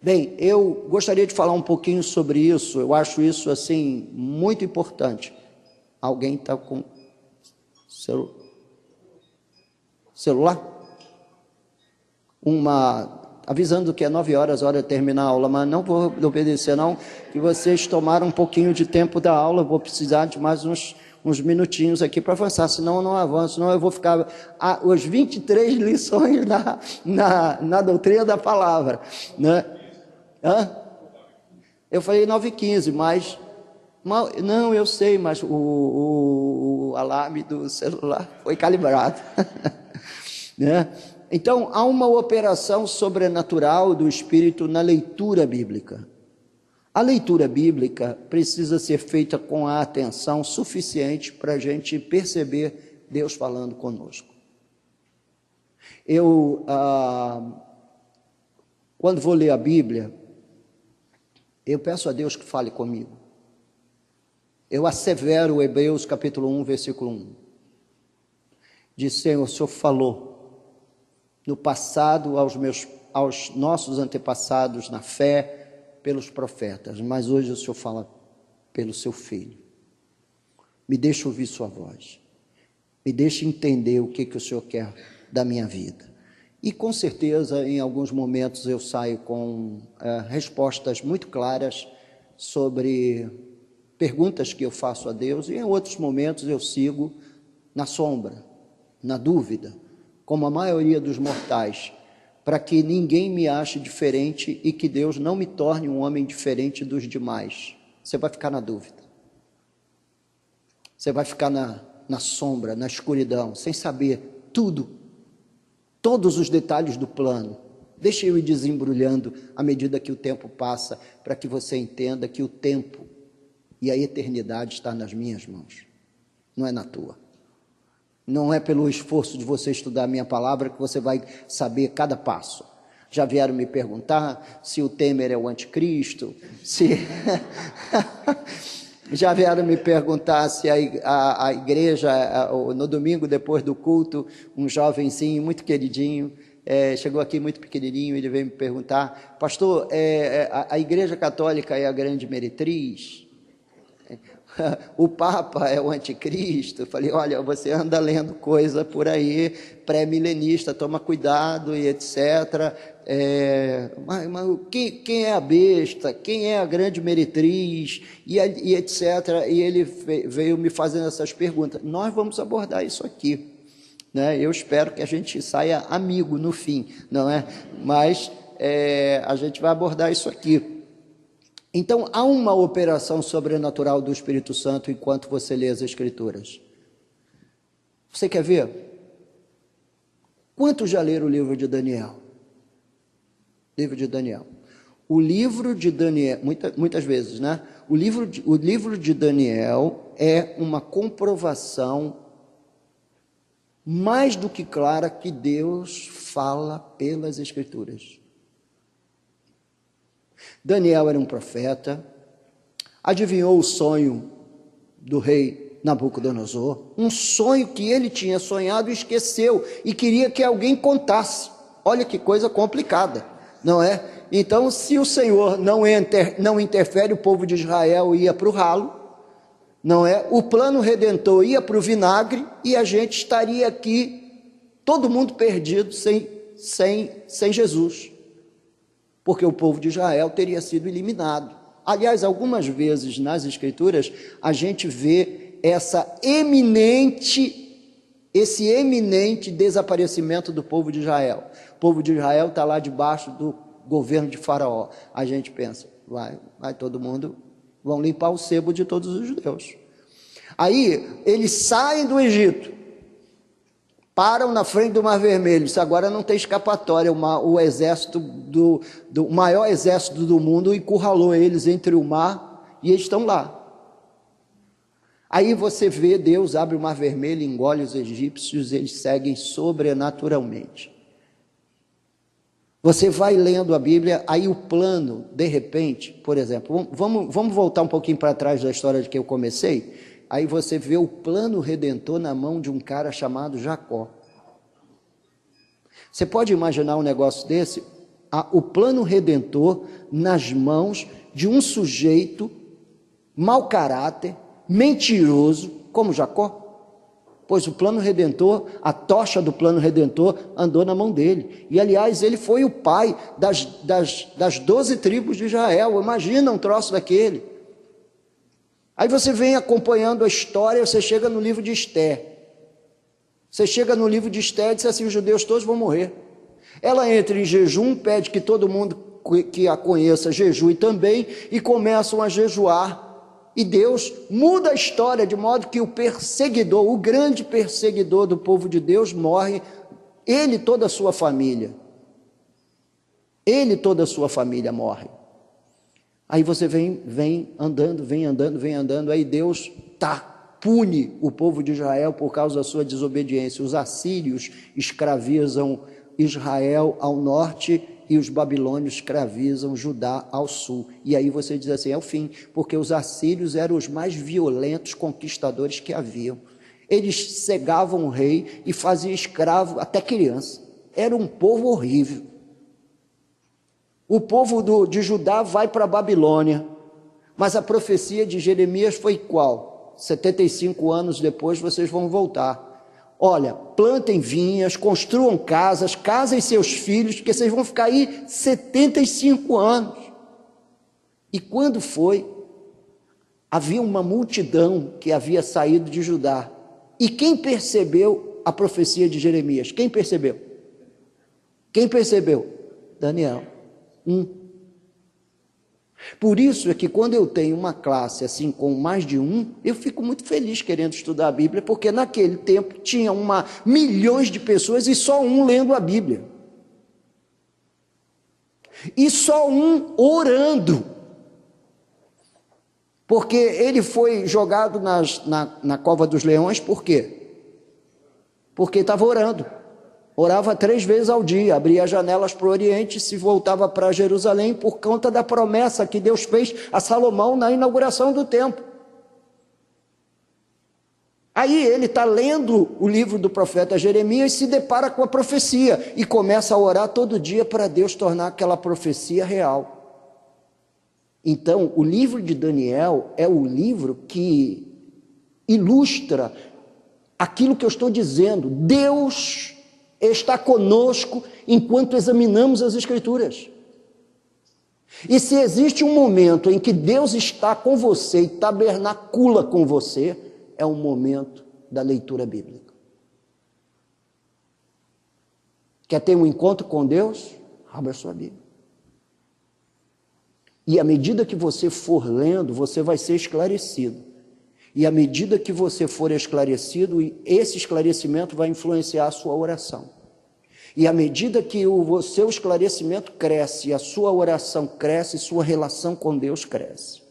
Bem, eu gostaria de falar um pouquinho sobre isso. Eu acho isso, assim, muito importante. Alguém está com celular? Avisando que é 9 horas, hora de terminar a aula, mas não vou obedecer não, que vocês tomaram um pouquinho de tempo da aula. Vou precisar de mais uns minutinhos aqui para avançar, senão eu não avanço, senão eu vou ficar os 23 lições na doutrina da palavra, né? Eu falei 9h15, mas não, eu sei, mas o alarme do celular foi calibrado. Né? Então, há uma operação sobrenatural do Espírito na leitura bíblica. A leitura bíblica precisa ser feita com a atenção suficiente para a gente perceber Deus falando conosco. Quando vou ler a Bíblia, eu peço a Deus que fale comigo. Eu assevero Hebreus capítulo 1, versículo 1. Diz: Senhor, o Senhor falou no passado aos nossos antepassados na fé pelos profetas, mas hoje o Senhor fala pelo seu Filho. Me deixa ouvir sua voz. Me deixa entender o que o Senhor quer da minha vida. E com certeza, em alguns momentos eu saio com respostas muito claras sobre perguntas que eu faço a Deus, e em outros momentos eu sigo na sombra, na dúvida, como a maioria dos mortais, para que ninguém me ache diferente e que Deus não me torne um homem diferente dos demais. Você vai ficar na dúvida. Você vai ficar na sombra, na escuridão, sem saber todos os detalhes do plano. Deixa eu ir desembrulhando à medida que o tempo passa, para que você entenda que o tempo e a eternidade está nas minhas mãos, não é na tua. Não é pelo esforço de você estudar a minha palavra que você vai saber cada passo. Já vieram me perguntar se o Temer é o anticristo, já vieram me perguntar se a igreja, no domingo depois do culto, um jovenzinho muito queridinho, chegou aqui muito pequenininho, ele veio me perguntar: pastor, a igreja católica é a grande meretriz? O Papa é o anticristo? Eu falei: olha, você anda lendo coisa por aí, pré-milenista, toma cuidado e etc. Mas quem é a besta? Quem é a grande meretriz? E etc. E ele veio me fazendo essas perguntas. Nós vamos abordar isso aqui, né? Eu espero que a gente saia amigo no fim, não é? Mas a gente vai abordar isso aqui. Então, há uma operação sobrenatural do Espírito Santo enquanto você lê as Escrituras. Você quer ver? Quantos já leram o livro de Daniel? Livro de Daniel. O livro de Daniel, muitas vezes, né? O livro de Daniel é uma comprovação mais do que clara que Deus fala pelas Escrituras. Daniel era um profeta, adivinhou o sonho do rei Nabucodonosor, um sonho que ele tinha sonhado e esqueceu, e queria que alguém contasse. Olha que coisa complicada, não é? Então, se o Senhor não interfere, o povo de Israel ia para o ralo, não é? O plano redentor ia para o vinagre, e a gente estaria aqui, todo mundo perdido, sem Jesus. Porque o povo de Israel teria sido eliminado. Aliás, algumas vezes nas Escrituras, a gente vê esse eminente desaparecimento do povo de Israel. O povo de Israel está lá debaixo do governo de Faraó. A gente pensa, vai todo mundo, vão limpar o sebo de todos os judeus. Aí, eles saem do Egito. param na frente do Mar Vermelho. Isso agora não tem escapatória. O exército do maior exército do mundo encurralou eles entre o mar e eles estão lá. Aí você vê, Deus abre o Mar Vermelho, engole os egípcios, eles seguem sobrenaturalmente. Você vai lendo a Bíblia, aí o plano, de repente, por exemplo, vamos voltar um pouquinho para trás da história de que eu comecei. Aí você vê o plano redentor na mão de um cara chamado Jacó. Você pode imaginar um negócio desse? O plano redentor nas mãos de um sujeito mau caráter, mentiroso, como Jacó. Pois o plano redentor, a tocha do plano redentor andou na mão dele. E aliás, ele foi o pai das 12 tribos de Israel. Imagina um troço daquele. Aí você vem acompanhando a história, você chega no livro de Esther. Você chega no livro de Esther e diz assim, os judeus todos vão morrer. Ela entra em jejum, pede que todo mundo que a conheça jejue também, e começam a jejuar. E Deus muda a história de modo que o perseguidor, o grande perseguidor do povo de Deus morre, ele e toda a sua família. Ele e toda a sua família morre. Aí você vem andando, aí Deus pune o povo de Israel por causa da sua desobediência. Os assírios escravizam Israel ao norte e os babilônios escravizam Judá ao sul. E aí você diz assim, é o fim, porque os assírios eram os mais violentos conquistadores que haviam. Eles cegavam o rei e faziam escravo até criança. Era um povo horrível. O povo de Judá vai para a Babilônia, mas a profecia de Jeremias foi qual? 75 anos depois vocês vão voltar. Olha, plantem vinhas, construam casas, casem seus filhos, porque vocês vão ficar aí 75 anos. E quando foi, havia uma multidão que havia saído de Judá. E quem percebeu a profecia de Jeremias? Quem percebeu? Quem percebeu? Daniel. Por isso é que quando eu tenho uma classe assim com mais de um, eu fico muito feliz querendo estudar a Bíblia, porque naquele tempo tinha milhões de pessoas e só um lendo a Bíblia. E só um orando. Porque ele foi jogado na cova dos leões, por quê? Porque estava orando. Orava 3 vezes ao dia, abria as janelas para o Oriente e se voltava para Jerusalém por conta da promessa que Deus fez a Salomão na inauguração do templo. Aí ele está lendo o livro do profeta Jeremias e se depara com a profecia e começa a orar todo dia para Deus tornar aquela profecia real. Então, o livro de Daniel é o livro que ilustra aquilo que eu estou dizendo. Deus está conosco enquanto examinamos as Escrituras. E se existe um momento em que Deus está com você e tabernacula com você, é um momento da leitura bíblica. Quer ter um encontro com Deus? Abra a sua Bíblia. E à medida que você for lendo, você vai ser esclarecido. E à medida que você for esclarecido, esse esclarecimento vai influenciar a sua oração. E à medida que o seu esclarecimento cresce, a sua oração cresce, sua relação com Deus cresce.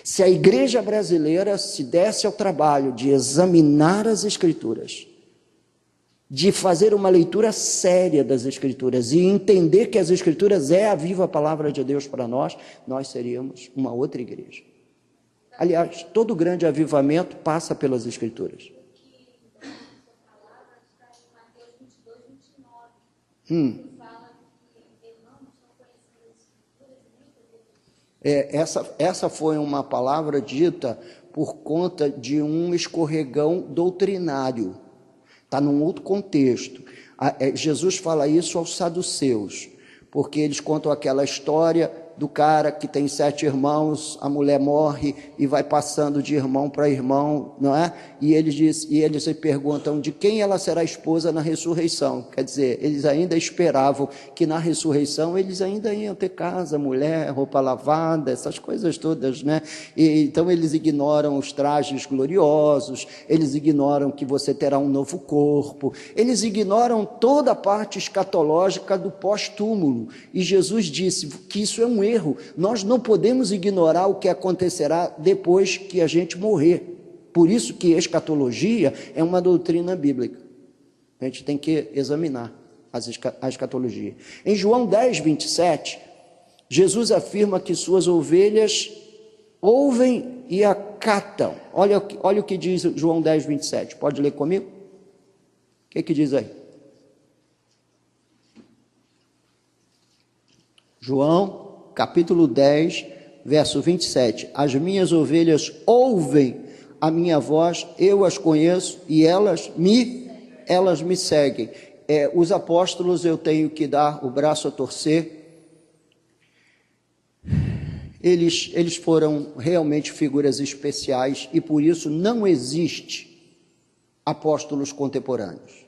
Se a igreja brasileira se desse ao trabalho de examinar as Escrituras, de fazer uma leitura séria das Escrituras e entender que as Escrituras é a viva palavra de Deus para nós, nós seríamos uma outra igreja. Aliás, todo grande avivamento passa pelas Escrituras. Essa foi uma palavra dita por conta de um escorregão doutrinário. Está num outro contexto. Jesus fala isso aos saduceus, porque eles contam aquela história do cara que tem 7 irmãos, a mulher morre e vai passando de irmão para irmão, não é? E eles se perguntam de quem ela será esposa na ressurreição. Quer dizer, eles ainda esperavam que na ressurreição eles ainda iam ter casa, mulher, roupa lavada, essas coisas todas, né? Então eles ignoram os trajes gloriosos, eles ignoram que você terá um novo corpo, eles ignoram toda a parte escatológica do pós-túmulo. E Jesus disse que isso é um erro. Nós não podemos ignorar o que acontecerá depois que a gente morrer. Por isso que escatologia é uma doutrina bíblica. A gente tem que examinar a escatologia. Em João 10, 27, Jesus afirma que suas ovelhas ouvem e acatam. Olha o que diz João 10, 27. Pode ler comigo? O que diz aí? João, capítulo 10, verso 27. As minhas ovelhas ouvem a minha voz, eu as conheço e elas me seguem. Os apóstolos, eu tenho que dar o braço a torcer. Eles foram realmente figuras especiais e por isso não existe apóstolos contemporâneos.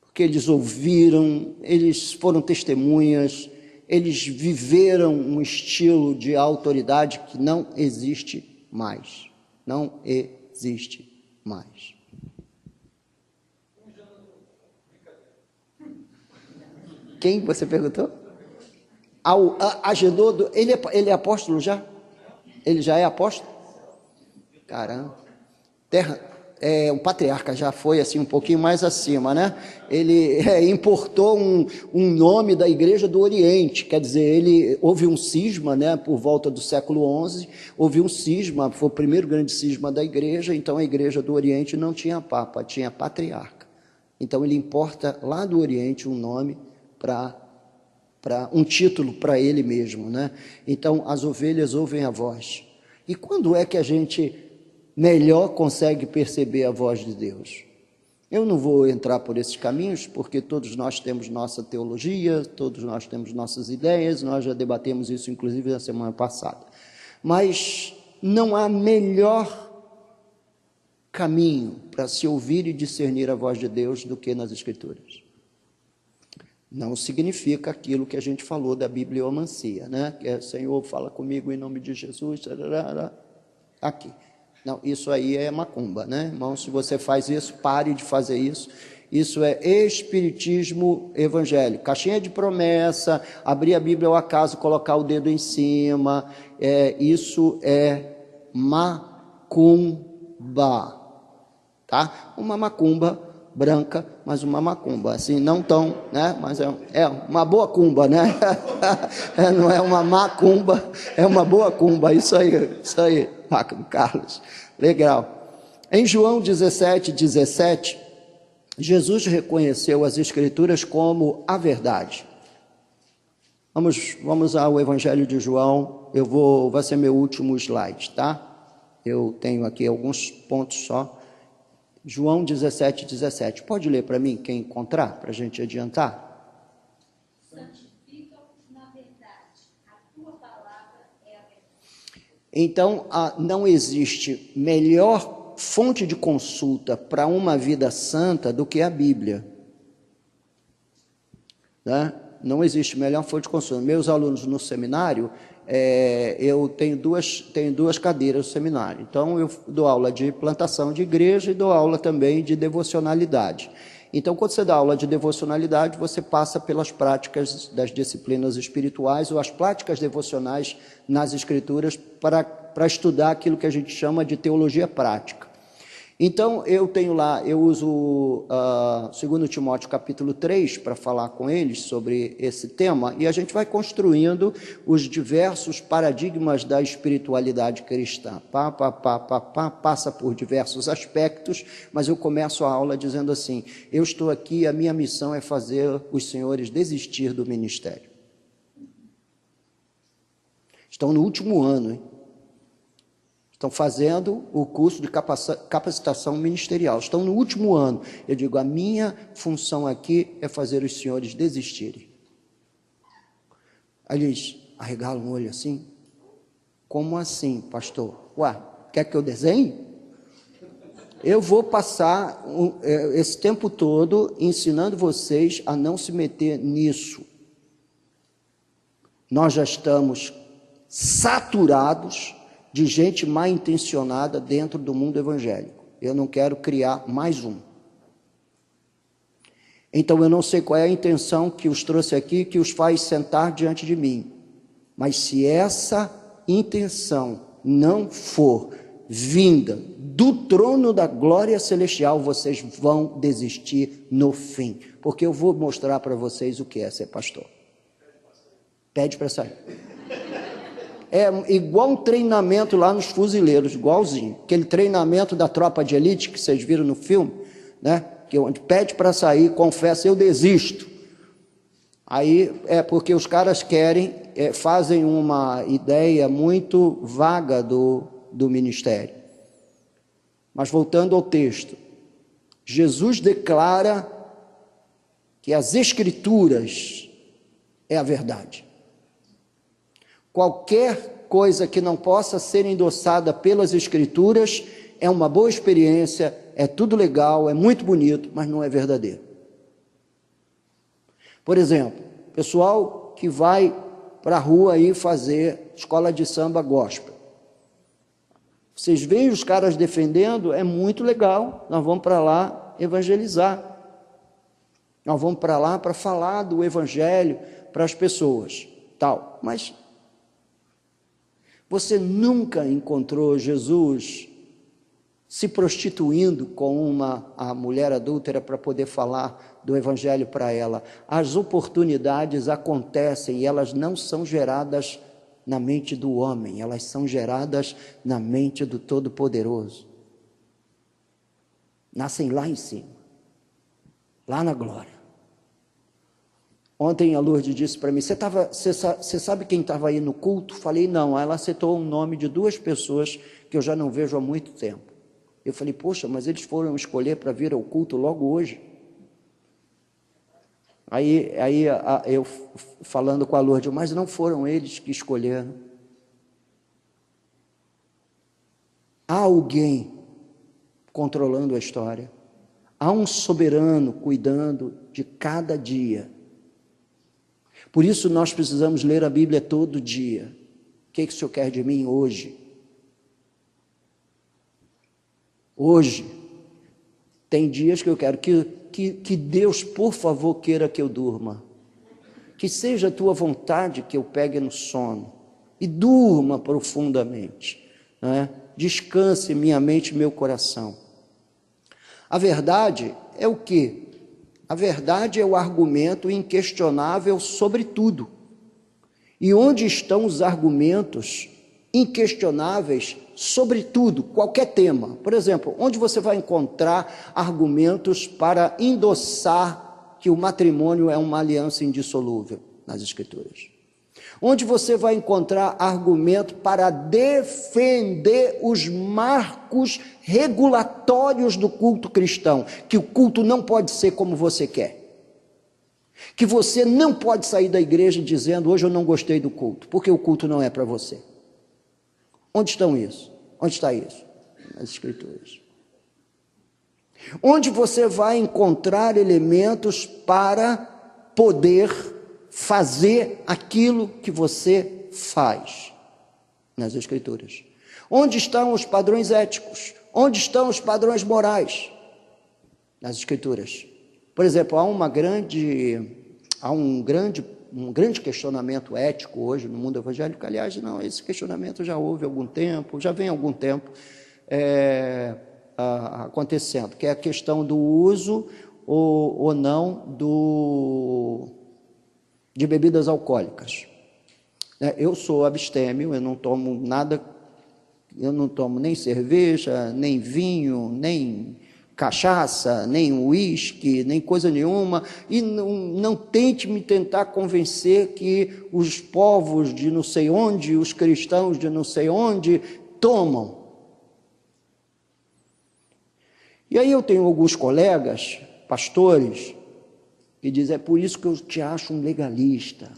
Porque eles ouviram, eles foram testemunhas, eles viveram um estilo de autoridade que não existe mais. Não existe mais. Quem você perguntou? Agenor, ele é apóstolo já? Ele já é apóstolo? Caramba. Um patriarca já foi assim um pouquinho mais acima, né? Ele importou um nome da Igreja do Oriente, quer dizer, houve um cisma, né? Por volta do século XI, houve um cisma, foi o primeiro grande cisma da Igreja, então a Igreja do Oriente não tinha papa, tinha patriarca. Então ele importa lá do Oriente um nome para um título para ele mesmo, né? Então as ovelhas ouvem a voz. E quando é que a gente melhor consegue perceber a voz de Deus? Eu não vou entrar por esses caminhos, porque todos nós temos nossa teologia, todos nós temos nossas ideias, nós já debatemos isso inclusive na semana passada. Mas não há melhor caminho para se ouvir e discernir a voz de Deus do que nas Escrituras. Não significa aquilo que a gente falou da bibliomancia, né? Que é, Senhor, fala comigo em nome de Jesus, aqui. Não, isso aí é macumba, né? Irmão, se você faz isso, pare de fazer isso. Isso é espiritismo evangélico. Caixinha de promessa, abrir a Bíblia ao acaso, colocar o dedo em cima. Isso é macumba, tá? Uma macumba branca, mas uma macumba. Assim, não tão, né? Mas é uma boa cumba, né? Não é uma macumba, é uma boa cumba. Isso aí. Carlos, legal. Em João 17, 17, Jesus reconheceu as Escrituras como a verdade. Vamos ao Evangelho de João. Vai ser meu último slide, tá? Eu tenho aqui alguns pontos só. João 17, 17. Pode ler para mim, quem encontrar, para a gente adiantar? Então, não existe melhor fonte de consulta para uma vida santa do que a Bíblia. Né? Não existe melhor fonte de consulta. Meus alunos no seminário, eu tenho duas cadeiras no seminário. Então, eu dou aula de plantação de igreja e dou aula também de devocionalidade. Então, quando você dá aula de devocionalidade, você passa pelas práticas das disciplinas espirituais ou as práticas devocionais nas Escrituras para estudar aquilo que a gente chama de teologia prática. Então, eu uso 2 Timóteo capítulo 3 para falar com eles sobre esse tema, e a gente vai construindo os diversos paradigmas da espiritualidade cristã. Passa por diversos aspectos, mas eu começo a aula dizendo assim: eu estou aqui, a minha missão é fazer os senhores desistir do ministério. Estão no último ano, hein? Estão fazendo o curso de capacitação ministerial. Estão no último ano. Eu digo, a minha função aqui é fazer os senhores desistirem. Aí diz, arregalam o olho assim. Como assim, pastor? Ué, quer que eu desenhe? Eu vou passar esse tempo todo ensinando vocês a não se meter nisso. Nós já estamos saturados de gente mal intencionada dentro do mundo evangélico. Eu não quero criar mais um. Então eu não sei qual é a intenção que os trouxe aqui, que os faz sentar diante de mim. Mas se essa intenção não for vinda do trono da glória celestial, vocês vão desistir no fim. Porque eu vou mostrar para vocês o que é ser pastor. Pede para sair. É igual um treinamento lá nos fuzileiros, igualzinho. Aquele treinamento da tropa de elite que vocês viram no filme, né? Que onde pede para sair, confessa, eu desisto. Aí é porque os caras querem, fazem uma ideia muito vaga do ministério. Mas voltando ao texto, Jesus declara que as Escrituras é a verdade. Qualquer coisa que não possa ser endossada pelas Escrituras é uma boa experiência, é tudo legal, é muito bonito, mas não é verdadeiro. Por exemplo, pessoal que vai para a rua aí fazer escola de samba gospel. Vocês veem os caras defendendo, é muito legal, nós vamos para lá evangelizar. Nós vamos para lá para falar do evangelho para as pessoas, tal. Mas você nunca encontrou Jesus se prostituindo com a mulher adúltera para poder falar do evangelho para ela. As oportunidades acontecem e elas não são geradas na mente do homem, elas são geradas na mente do Todo-Poderoso. Nascem lá em cima, lá na glória. Ontem a Lourdes disse para mim, você sabe quem estava aí no culto? Falei, não. Ela citou o nome de 2 pessoas que eu já não vejo há muito tempo. Eu falei, poxa, mas eles foram escolher para vir ao culto logo hoje. Aí eu falando com a Lourdes, mas não foram eles que escolheram. Há alguém controlando a história. Há um soberano cuidando de cada dia. Por isso nós precisamos ler a Bíblia todo dia. O que o Senhor quer de mim hoje? Hoje, tem dias que eu quero que Deus, por favor, queira que eu durma. Que seja a tua vontade que eu pegue no sono e durma profundamente, não é? Descanse minha mente e meu coração. A verdade é o quê? A verdade é o argumento inquestionável sobre tudo. E onde estão os argumentos inquestionáveis sobre tudo, qualquer tema? Por exemplo, onde você vai encontrar argumentos para endossar que o matrimônio é uma aliança indissolúvel nas Escrituras? Onde você vai encontrar argumento para defender os marcos regulatórios do culto cristão, que o culto não pode ser como você quer, que você não pode sair da igreja dizendo, hoje eu não gostei do culto, porque o culto não é para você. Onde estão isso? Onde está isso? Nas Escrituras. Onde você vai encontrar elementos para poder fazer aquilo que você faz? Nas Escrituras. Onde estão os padrões éticos? Onde estão os padrões morais? Nas Escrituras. Por exemplo, há um grande questionamento ético hoje no mundo evangélico. Aliás, não, esse questionamento já houve há algum tempo, já vem há algum tempo acontecendo, que é a questão do uso ou não de bebidas alcoólicas. Eu sou abstêmio, eu não tomo nada, eu não tomo nem cerveja, nem vinho, nem cachaça, nem uísque, nem coisa nenhuma, e não tente me tentar convencer que os povos de não sei onde, os cristãos de não sei onde, tomam. E aí eu tenho alguns colegas, pastores, que dizem, é por isso que eu te acho um legalista.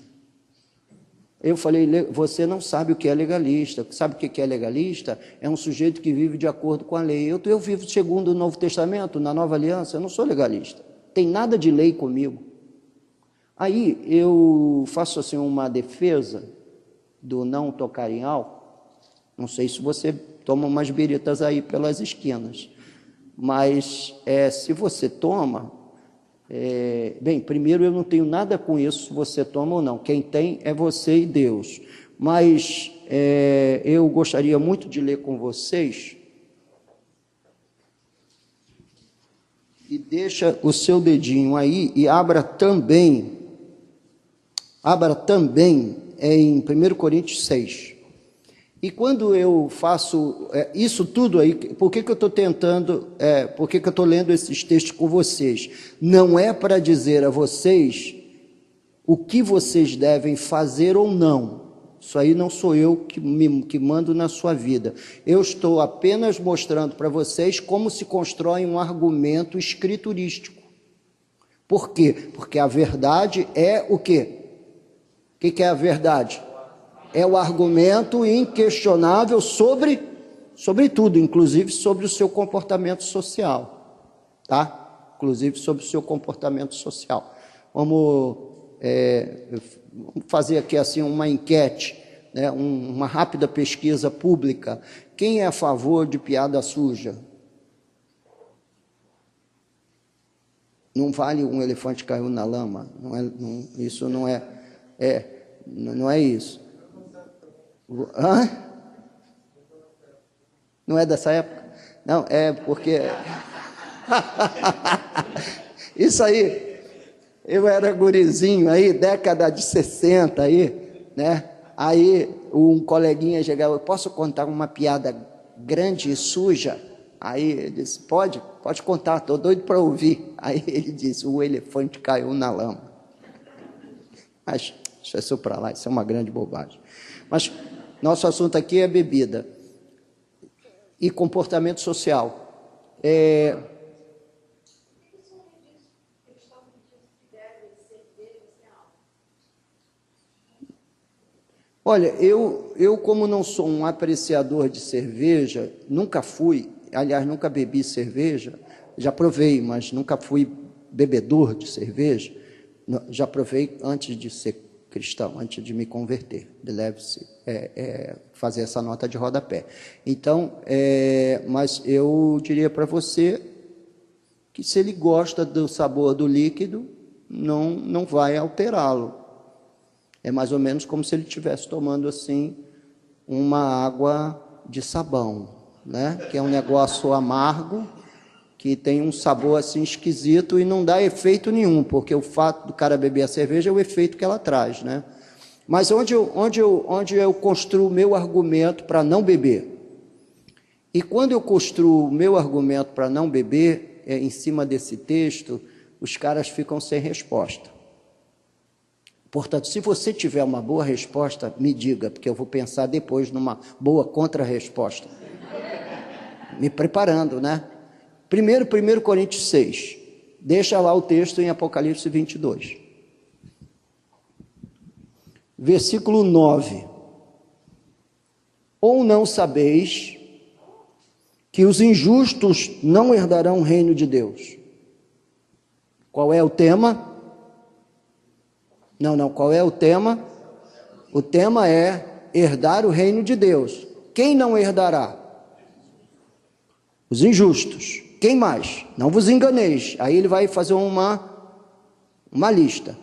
Eu falei, você não sabe o que é legalista. Sabe o que é legalista? É um sujeito que vive de acordo com a lei. Eu vivo segundo o Novo Testamento, na Nova Aliança, eu não sou legalista. Tem nada de lei comigo. Aí eu faço assim uma defesa do não tocar em álcool. Não sei se você toma umas biritas aí pelas esquinas, mas se você toma, bem, primeiro eu não tenho nada com isso se você toma ou não, quem tem é você e Deus, mas eu gostaria muito de ler com vocês, e deixa o seu dedinho aí e abra também em 1 Coríntios 6. E quando eu faço isso tudo aí, por que eu estou tentando, por que eu estou lendo esses textos com vocês? Não é para dizer a vocês o que vocês devem fazer ou não. Isso aí não sou eu que mando na sua vida. Eu estou apenas mostrando para vocês como se constrói um argumento escriturístico. Por quê? Porque a verdade é o quê? O que é a verdade? É o argumento inquestionável sobre tudo, inclusive sobre o seu comportamento social, tá? Inclusive sobre o seu comportamento social. Vamos fazer aqui assim uma enquete, né? Uma rápida pesquisa pública. Quem é a favor de piada suja? Não vale um elefante caiu na lama, isso não é isso. Hã? Não é dessa época? Não, é porque... Isso aí, eu era gurizinho aí, década de 60 aí, né? Aí um coleguinha chegava, posso contar uma piada grande e suja? Aí ele disse, pode contar, estou doido para ouvir. Aí ele disse, o elefante caiu na lama. Mas isso é só para lá, isso é uma grande bobagem. Mas nosso assunto aqui é bebida e comportamento social. Olha, eu como não sou um apreciador de cerveja, nunca fui, aliás, nunca bebi cerveja, já provei, mas nunca fui bebedor de cerveja, já provei antes de ser cristão, antes de me converter, deve-se fazer essa nota de rodapé. Então, mas eu diria para você que se ele gosta do sabor do líquido, não vai alterá-lo. É mais ou menos como se ele estivesse tomando assim uma água de sabão, né? Que é um negócio amargo, que tem um sabor assim esquisito e não dá efeito nenhum, porque o fato do cara beber a cerveja é o efeito que ela traz, né? Mas onde eu construo o meu argumento para não beber? E quando eu construo o meu argumento para não beber, em cima desse texto, os caras ficam sem resposta. Portanto, se você tiver uma boa resposta, me diga, porque eu vou pensar depois numa boa contra-resposta. Me preparando, né? 1 Coríntios 6, deixa lá o texto em Apocalipse 22. Versículo 9. Ou não sabeis que os injustos não herdarão o reino de Deus? Qual é o tema? Não, qual é o tema? O tema é herdar o reino de Deus. Quem não herdará? Os injustos. Quem mais? Não vos enganeis. Aí ele vai fazer uma lista.